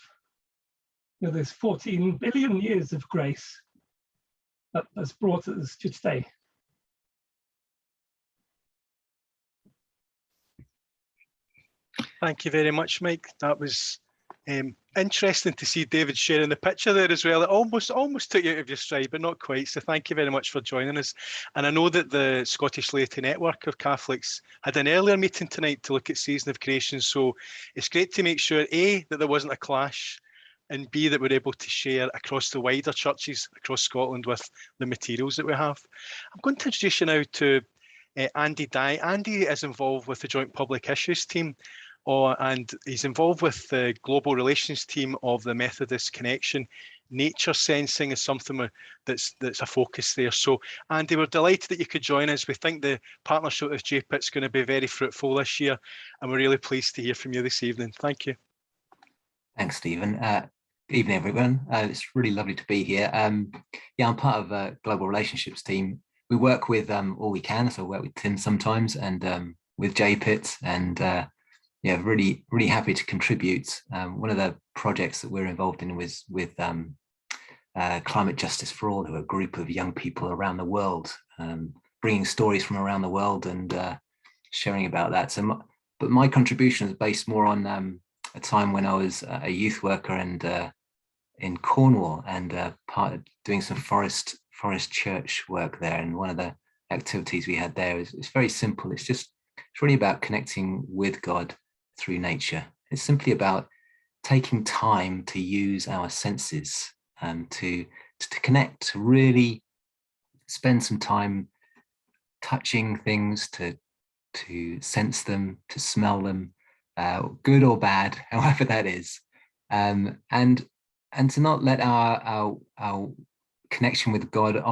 this 14 billion years of grace that has brought us to today. Thank you very much, Mike. That was interesting to see David sharing the picture there as well. It almost took you out of your stride, but not quite. So thank you very much for joining us. And I know that the Scottish Laity Network of Catholics had an earlier meeting tonight to look at Season of Creation. So it's great to make sure, A, that there wasn't a clash, and B, that we're able to share across the wider churches across Scotland with the materials that we have. I'm going to introduce you now to Andy Dye. Andy is involved with the Joint Public Issues team, and he's involved with the global relations team of the Methodist Connection. Nature sensing is something that's a focus there. So Andy, we're delighted that you could join us. We think the partnership with JPIT is going to be very fruitful this year, and we're really pleased to hear from you this evening. Thank you. Thanks, Stephen. Good evening, everyone. It's really lovely to be here. Yeah, I'm part of a global relationships team. We work with All We Can, so I work with Tim sometimes, and with JPIT, and yeah, really happy to contribute. One of the projects that we're involved in was with Climate Justice for All, who are a group of young people around the world, bringing stories from around the world and sharing about that. So, but my contribution is based more on a time when I was a youth worker and in Cornwall, and doing some forest church work there. And one of the activities we had there is very simple. It's really about connecting with God through nature. It's simply about taking time to use our senses to connect, to really spend some time touching things, to sense them, to smell them, good or bad, however that is, and to not let our connection with God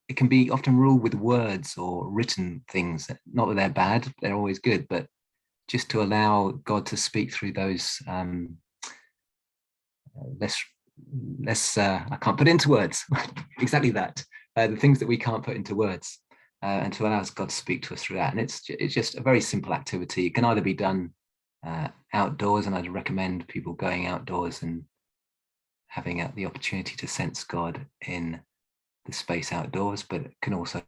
it can be often ruled with words or written things. Not that they're bad, they're always good, but just to allow God to speak through those less I can't put into words exactly that, the things that we can't put into words, and to allow God to speak to us through that. And it's just a very simple activity. It can either be done outdoors, and I'd recommend people going outdoors and having the opportunity to sense God in the space outdoors, but it can also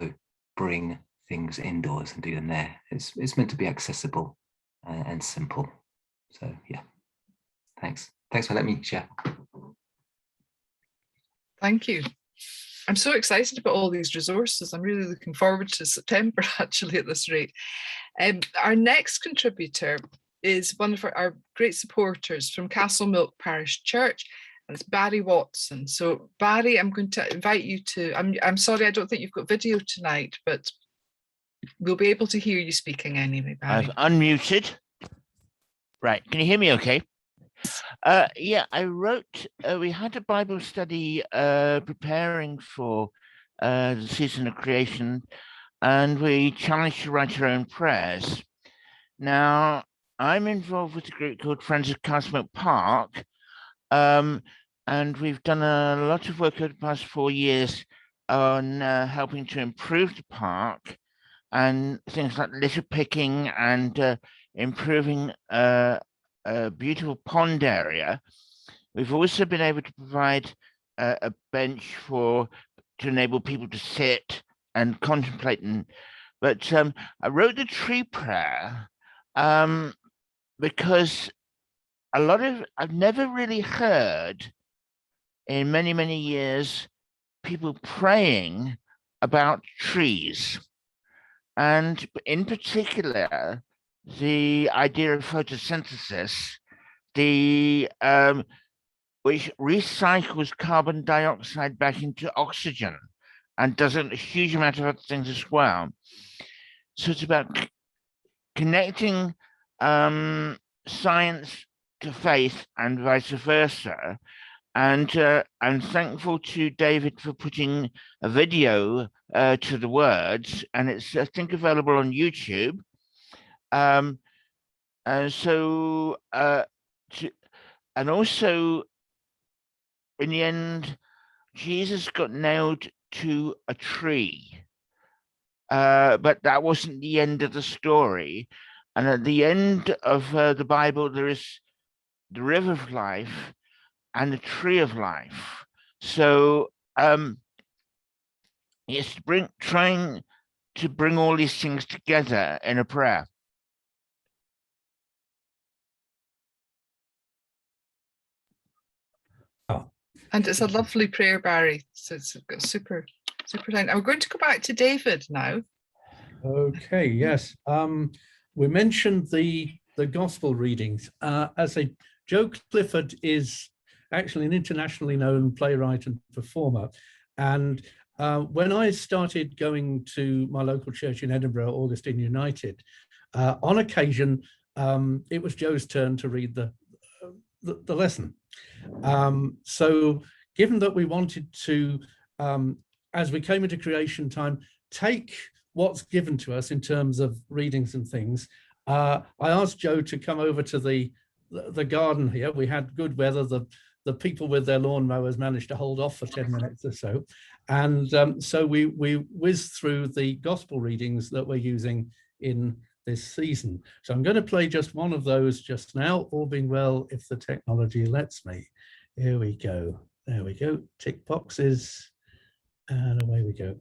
bring things indoors and do them there. It's meant to be accessible and simple. So yeah, thanks for letting me share. Thank you. I'm so excited about all these resources. I'm really looking forward to September actually at this rate. Our next contributor is one of our great supporters from Castlemilk Parish Church, and it's Barry Watson. So Barry, I'm going to invite you to, I'm sorry, I don't think you've got video tonight, but we'll be able to hear you speaking anyway, Barry. I've unmuted. Right, can you hear me okay? Yeah, I wrote, we had a Bible study preparing for the season of creation, and we challenged to write our own prayers. Now, I'm involved with a group called Friends of Castlemilk Park, and we've done a lot of work over the past 4 years on helping to improve the park and things like litter picking and improving a beautiful pond area. We've also been able to provide a bench to enable people to sit and contemplate. But I wrote the tree prayer because I've never really heard in many, many years people praying about trees. And in particular, the idea of photosynthesis, which recycles carbon dioxide back into oxygen and does a huge amount of other things as well. So it's about connecting science to faith and vice versa. And I'm thankful to David for putting a video to the words, and it's, I think, available on YouTube. And so, and also, in the end, Jesus got nailed to a tree, but that wasn't the end of the story. And at the end of the Bible, there is the river of life and the tree of life. So it's trying to bring all these things together in a prayer. And it's a lovely prayer, Barry. So it's got super line. I'm going to go back to David now. Okay, yes. We mentioned the gospel readings. As Joe Clifford is actually an internationally known playwright and performer. And when I started going to my local church in Edinburgh, Augustine United, on occasion, it was Joe's turn to read the lesson. So given that we wanted to, as we came into creation time, take what's given to us in terms of readings and things, I asked Joe to come over to the garden here. We had good weather. The people with their lawnmowers managed to hold off for 10 minutes or so. And so we whizzed through the gospel readings that we're using in this season. So I'm going to play just one of those just now, all being well, if the technology lets me. Here we go. There we go. Tick boxes. And away we go.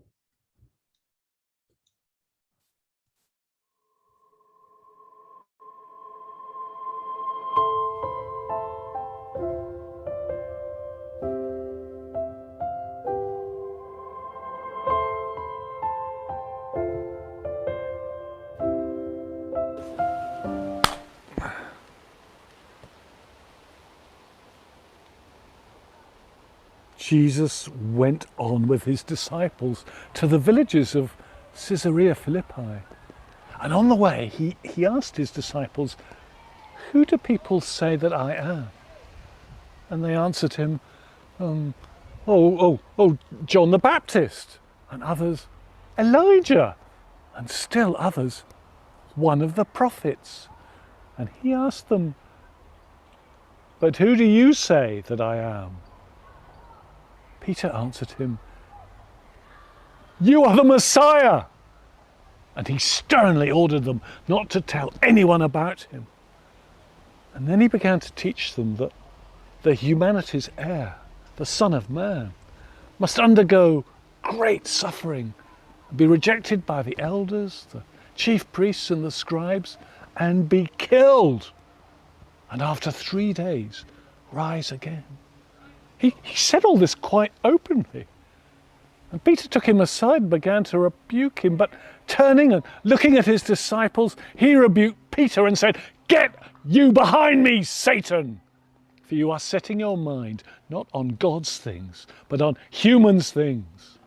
Jesus went on with his disciples to the villages of Caesarea Philippi. And on the way, he asked his disciples, "Who do people say that I am?" And they answered him, John the Baptist, and others, Elijah, and still others, one of the prophets. And he asked them, "But who do you say that I am?" Peter answered him, "You are the Messiah." And he sternly ordered them not to tell anyone about him. And then he began to teach them that the humanity's heir, the Son of Man, must undergo great suffering, and be rejected by the elders, the chief priests and the scribes, and be killed, and after 3 days rise again. He said all this quite openly. And Peter took him aside and began to rebuke him, but turning and looking at his disciples, he rebuked Peter and said, "Get you behind me, Satan! For you are setting your mind not on God's things, but on humans' things."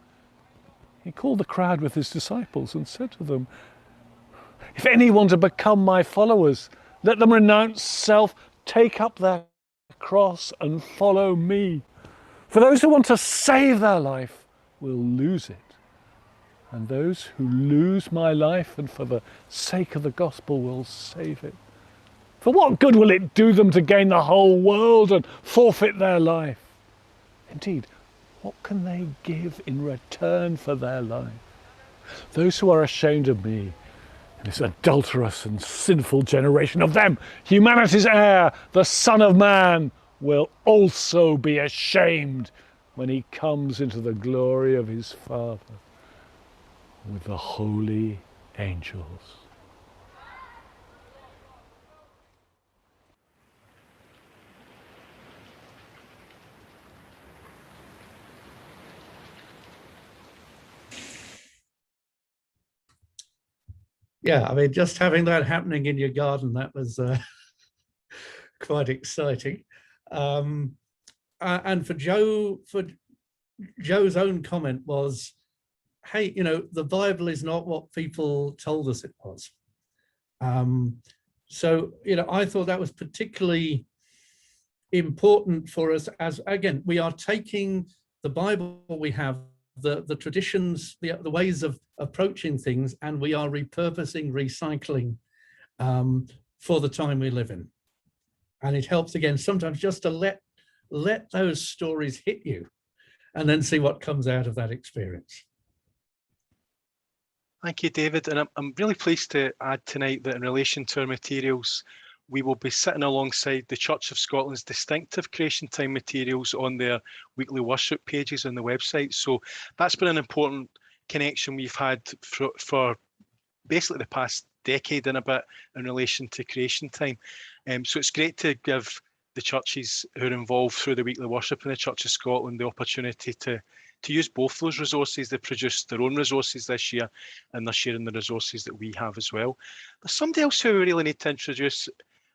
He called the crowd with his disciples and said to them, "If any want to become my followers, let them renounce self, take up their cross and follow me. For those who want to save their life will lose it. And those who lose my life and for the sake of the gospel will save it. For what good will it do them to gain the whole world and forfeit their life? Indeed, what can they give in return for their life? Those who are ashamed of me, this adulterous and sinful generation, of them humanity's heir, the Son of Man, will also be ashamed when he comes into the glory of his Father with the holy angels." Yeah, I mean, just having that happening in your garden, that was quite exciting. And for Joe's own comment was, hey, you know, the Bible is not what people told us it was. So, you know, I thought that was particularly important for us as, again, we are taking the Bible we have, the traditions, the ways of approaching things, and we are repurposing, recycling for the time we live in. And it helps, again, sometimes just to let those stories hit you and then see what comes out of that experience. Thank you, David. And I'm really pleased to add tonight that in relation to our materials, we will be sitting alongside the Church of Scotland's distinctive Creationtide materials on their weekly worship pages on the website. So that's been an important connection we've had for basically the past decade and a bit in relation to Creation Time. So it's great to give the churches who are involved through the weekly worship in the Church of Scotland the opportunity to use both those resources. They produced their own resources this year, and they're sharing the resources that we have as well. There's somebody else who we really need to introduce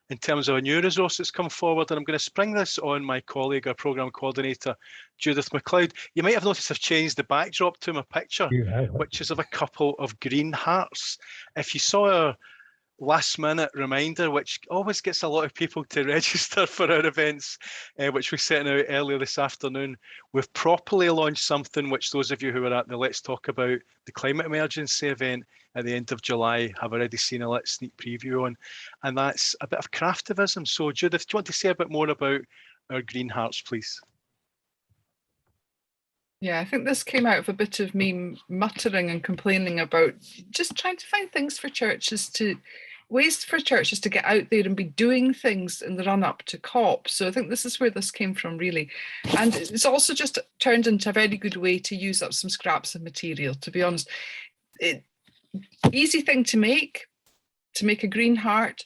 in terms of a new resource that's come forward, and I'm going to spring this on my colleague, our programme coordinator, Judith MacLeod. You might have noticed I've changed the backdrop to my picture, which is of a couple of green hearts. If you saw our last minute reminder, which always gets a lot of people to register for our events, which we sent out earlier this afternoon, we've properly launched something which those of you who were at the Let's Talk About the Climate Emergency event at the end of July have already seen a little sneak preview on, and that's a bit of craftivism. So Judith, do you want to say a bit more about our green hearts, please? Yeah, I think this came out of a bit of me muttering and complaining about just trying to find things for churches ways for churches to get out there and be doing things in the run up to COP. So I think this is where this came from, really. And it's also just turned into a very good way to use up some scraps of material, to be honest. Easy thing to make a green heart,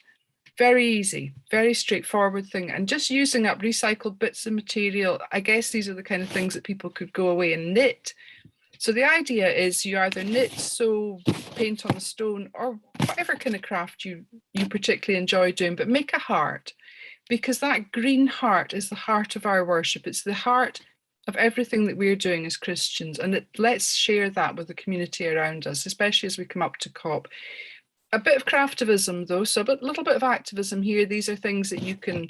very easy, very straightforward thing. And just using up recycled bits of material, I guess these are the kind of things that people could go away and knit. So the idea is you either knit, sew, paint on a stone, or whatever kind of craft you particularly enjoy doing, but make a heart, because that green heart is the heart of our worship. It's the heart of everything that we're doing as Christians, and let's share that with the community around us, especially as we come up to COP. A bit of craftivism though, so a little bit of activism here. These are things that you can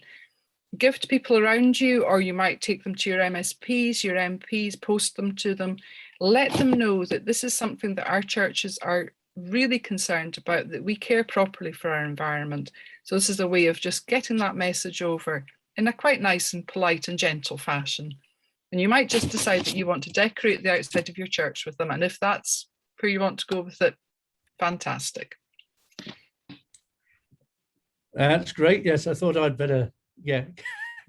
give to people around you, or you might take them to your MSPs, your MPs, post them to them. Let them know that this is something that our churches are really concerned about, that we care properly for our environment. So this is a way of just getting that message over in a quite nice and polite and gentle fashion. And you might just decide that you want to decorate the outside of your church with them. And if that's where you want to go with it, fantastic. That's great. Yes, I thought I'd better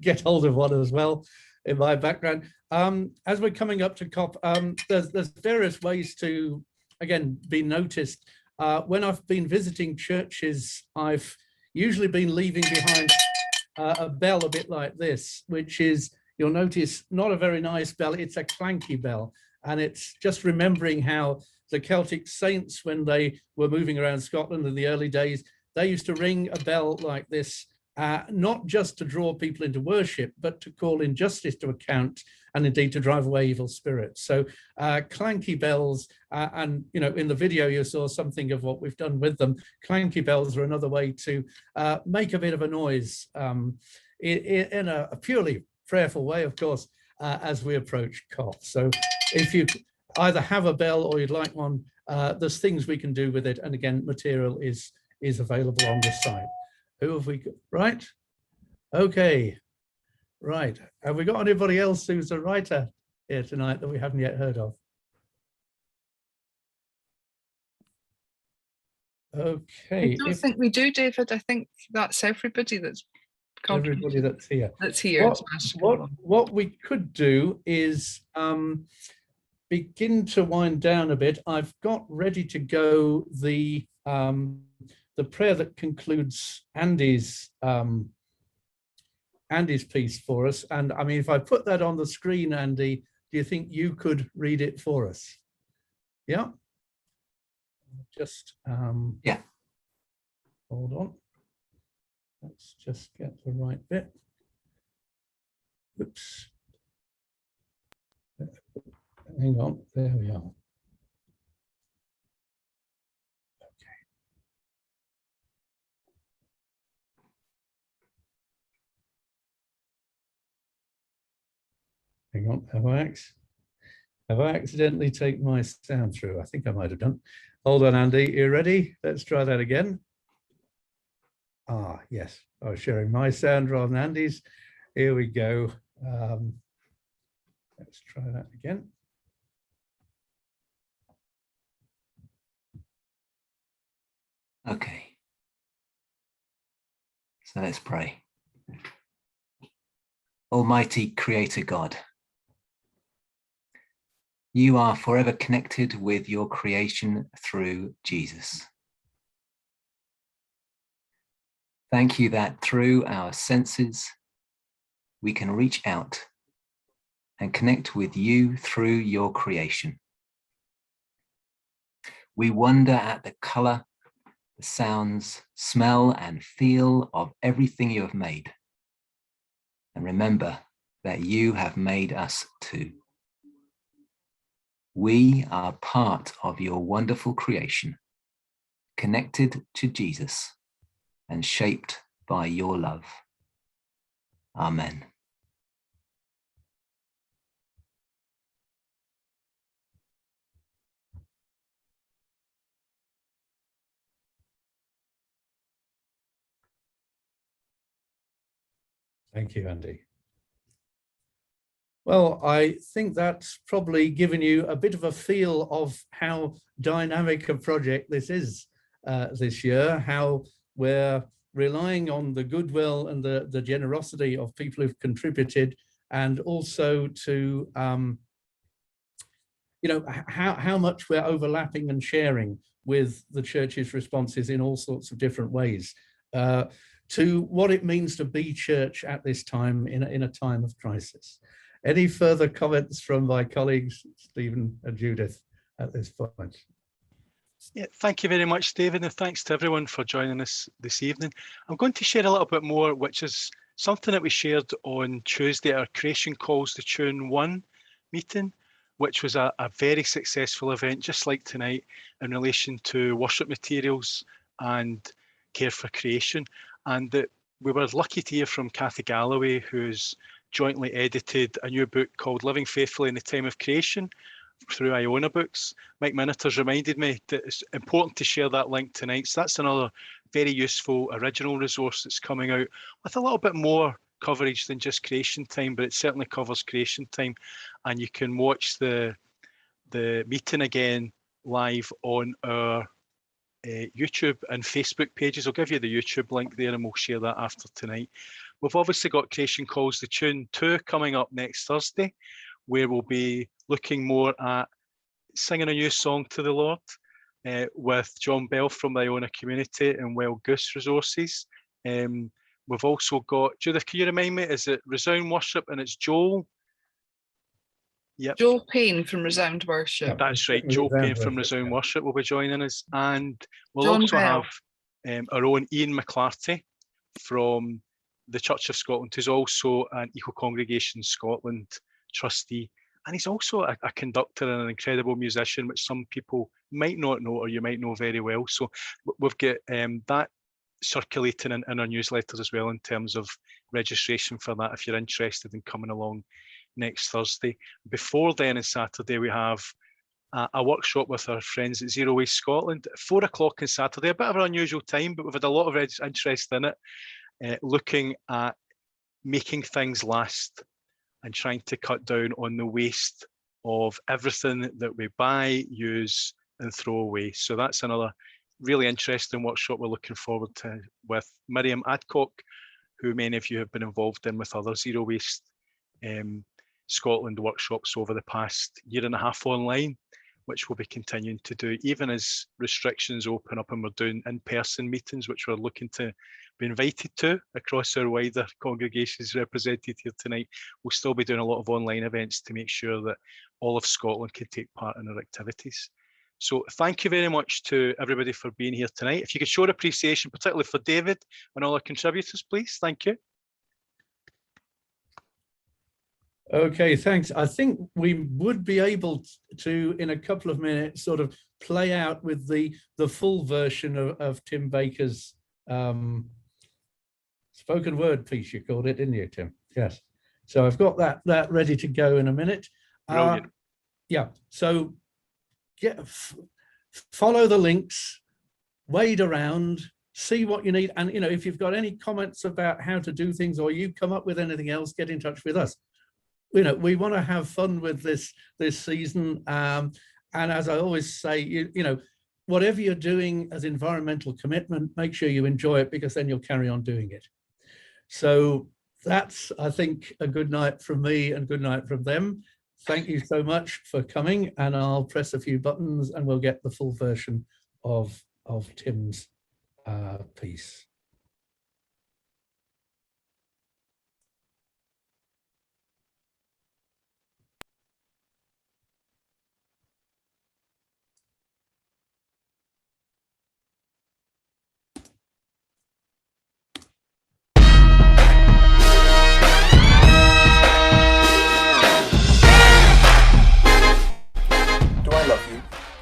get hold of one as well in my background. As we're coming up to COP, there's various ways to, again, be noticed. When I've been visiting churches, I've usually been leaving behind a bell a bit like this, which is, you'll notice, not a very nice bell, it's a clanky bell. And it's just remembering how the Celtic saints, when they were moving around Scotland in the early days, they used to ring a bell like this, not just to draw people into worship, but to call injustice to account and indeed to drive away evil spirits. So clanky bells, and in the video you saw something of what we've done with them. Clanky bells are another way to make a bit of a noise in a purely prayerful way, of course, as we approach Koth. So if you either have a bell or you'd like one, there's things we can do with it. And again, material is available on the site. Who have we got? Right? Okay. Right. Have we got anybody else who's a writer here tonight that we haven't yet heard of? Okay. I don't think we do, David. I think that's everybody that's everybody that's here. That's here. What we could do is begin to wind down a bit. I've got ready to go the prayer that concludes Andy's piece for us. And I mean, if I put that on the screen, Andy, do you think you could read it for us? Yeah. Just yeah. Hold on. Let's just get the right bit. Oops. Hang on. There we are. Hang on, have I accidentally taken my sound through? I think I might have done. Hold on, Andy, you ready? Let's try that again. Ah, yes, I was sharing my sound rather than Andy's. Here we go. Let's try that again. Okay. So let's pray. Almighty Creator God, you are forever connected with your creation through Jesus. Thank you that through our senses, we can reach out and connect with you through your creation. We wonder at the color, the sounds, smell, and feel of everything you have made. And remember that you have made us too. We are part of your wonderful creation, connected to Jesus and shaped by your love. Amen. Thank you, Andy. Well, I think that's probably given you a bit of a feel of how dynamic a project this is this year, how we're relying on the goodwill and the generosity of people who've contributed, and also to, how much we're overlapping and sharing with the church's responses in all sorts of different ways. To what it means to be church at this time in a time of crisis. Any further comments from my colleagues, Stephen and Judith, at this point? Yeah, thank you very much, David, and thanks to everyone for joining us this evening. I'm going to share a little bit more, which is something that we shared on Tuesday at our Creation Calls to Tune 1 meeting, which was a very successful event, just like tonight, in relation to worship materials and care for creation. And that we were lucky to hear from Cathy Galloway, who's jointly edited a new book called Living Faithfully in the Time of Creation through Iona Books. Mike Miniter's reminded me that it's important to share that link tonight. So that's another very useful original resource that's coming out with a little bit more coverage than just Creation Time, but it certainly covers Creation Time. And you can watch the meeting again live on our YouTube and Facebook pages. I'll give you the YouTube link there and we'll share that after tonight. We've obviously got Creation Calls to Tune 2 coming up next Thursday, where we'll be looking more at singing a new song to the Lord with John Bell from the Iona community and Wild Goose Resources. We've also got, Judith, can you remind me, is it Resound Worship and it's Joel? Yep. Joel Payne from Resound Worship. That's right, Joel Payne from Resound Worship will be joining us. And we'll John also Bell. our own Ian McClarty from the Church of Scotland, who's also an Eco-Congregation Scotland trustee. And he's also a conductor and an incredible musician, which some people might not know or you might know very well. So we've got that circulating in our newsletters as well in terms of registration for that if you're interested in coming along next Thursday. Before then, on Saturday, we have a workshop with our friends at Zero Waste Scotland at 4 o'clock on Saturday. A bit of an unusual time, but we've had a lot of interest in it, looking at making things last and trying to cut down on the waste of everything that we buy, use and throw away. So that's another really interesting workshop we're looking forward to with Miriam Adcock, who many of you have been involved in with other Zero Waste Scotland workshops over the past year and a half online, which we'll be continuing to do even as restrictions open up and we're doing in-person meetings, which we're looking to be invited to across our wider congregations represented here tonight. We'll still be doing a lot of online events to make sure that all of Scotland can take part in our activities. So thank you very much to everybody for being here tonight. If you could show appreciation, particularly for David and all our contributors, please. Thank you. Okay, thanks. I think we would be able to, in a couple of minutes, sort of play out with the full version of Tim Baker's spoken word piece, you called it, didn't you, Tim? Yes. So I've got that ready to go in a minute. Brilliant. Yeah, so follow the links, wade around, see what you need. And, you know, if you've got any comments about how to do things or you come up with anything else, get in touch with us. You know, we want to have fun with this season. And as I always say, you know, whatever you're doing as environmental commitment, make sure you enjoy it, because then you'll carry on doing it. So that's, I think, a good night from me and good night from them. Thank you so much for coming, and I'll press a few buttons and we'll get the full version of Tim's piece.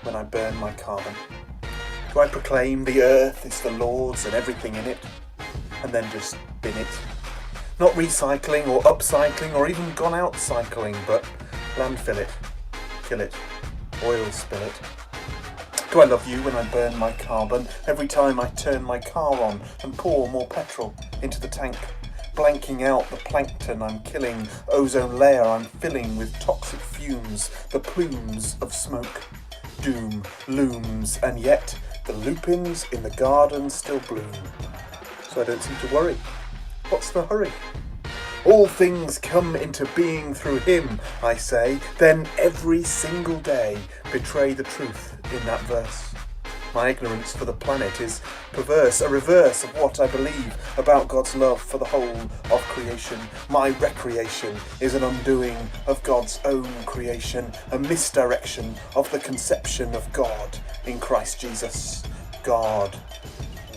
When I burn my carbon? Do I proclaim the earth is the Lord's and everything in it, and then just bin it? Not recycling or upcycling or even gone out cycling, but landfill it, kill it, oil spill it. Do I love you when I burn my carbon every time I turn my car on and pour more petrol into the tank? Blanking out the plankton I'm killing, ozone layer I'm filling with toxic fumes, the plumes of smoke. Doom looms, and yet the lupins in the garden still bloom. So I don't seem to worry. What's the hurry? All things come into being through him, I say, then every single day betray the truth in that verse. My ignorance for the planet is perverse, a reverse of what I believe about God's love for the whole of creation. My recreation is an undoing of God's own creation, a misdirection of the conception of God in Christ Jesus, God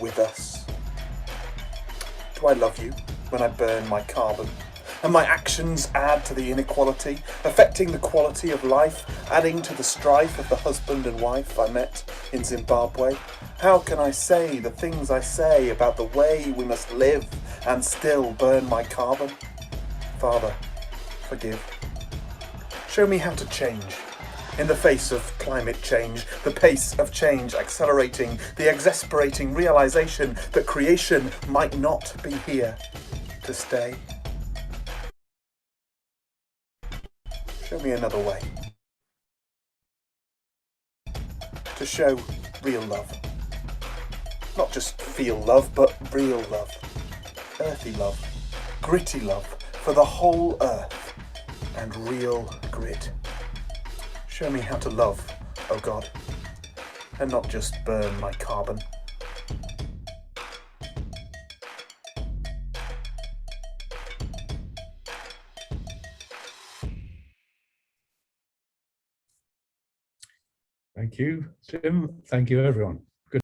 with us. Do I love you when I burn my carbon? And my actions add to the inequality, affecting the quality of life, adding to the strife of the husband and wife I met in Zimbabwe? How can I say the things I say about the way we must live and still burn my carbon? Father, forgive. Show me how to change. In the face of climate change, the pace of change accelerating, the exasperating realization that creation might not be here to stay. Show me another way. To show real love. Not just feel love, but real love. Earthy love. Gritty love for the whole earth. And real grit. Show me how to love, oh God. And not just burn my carbon. Thank you, Tim. Thank you, everyone.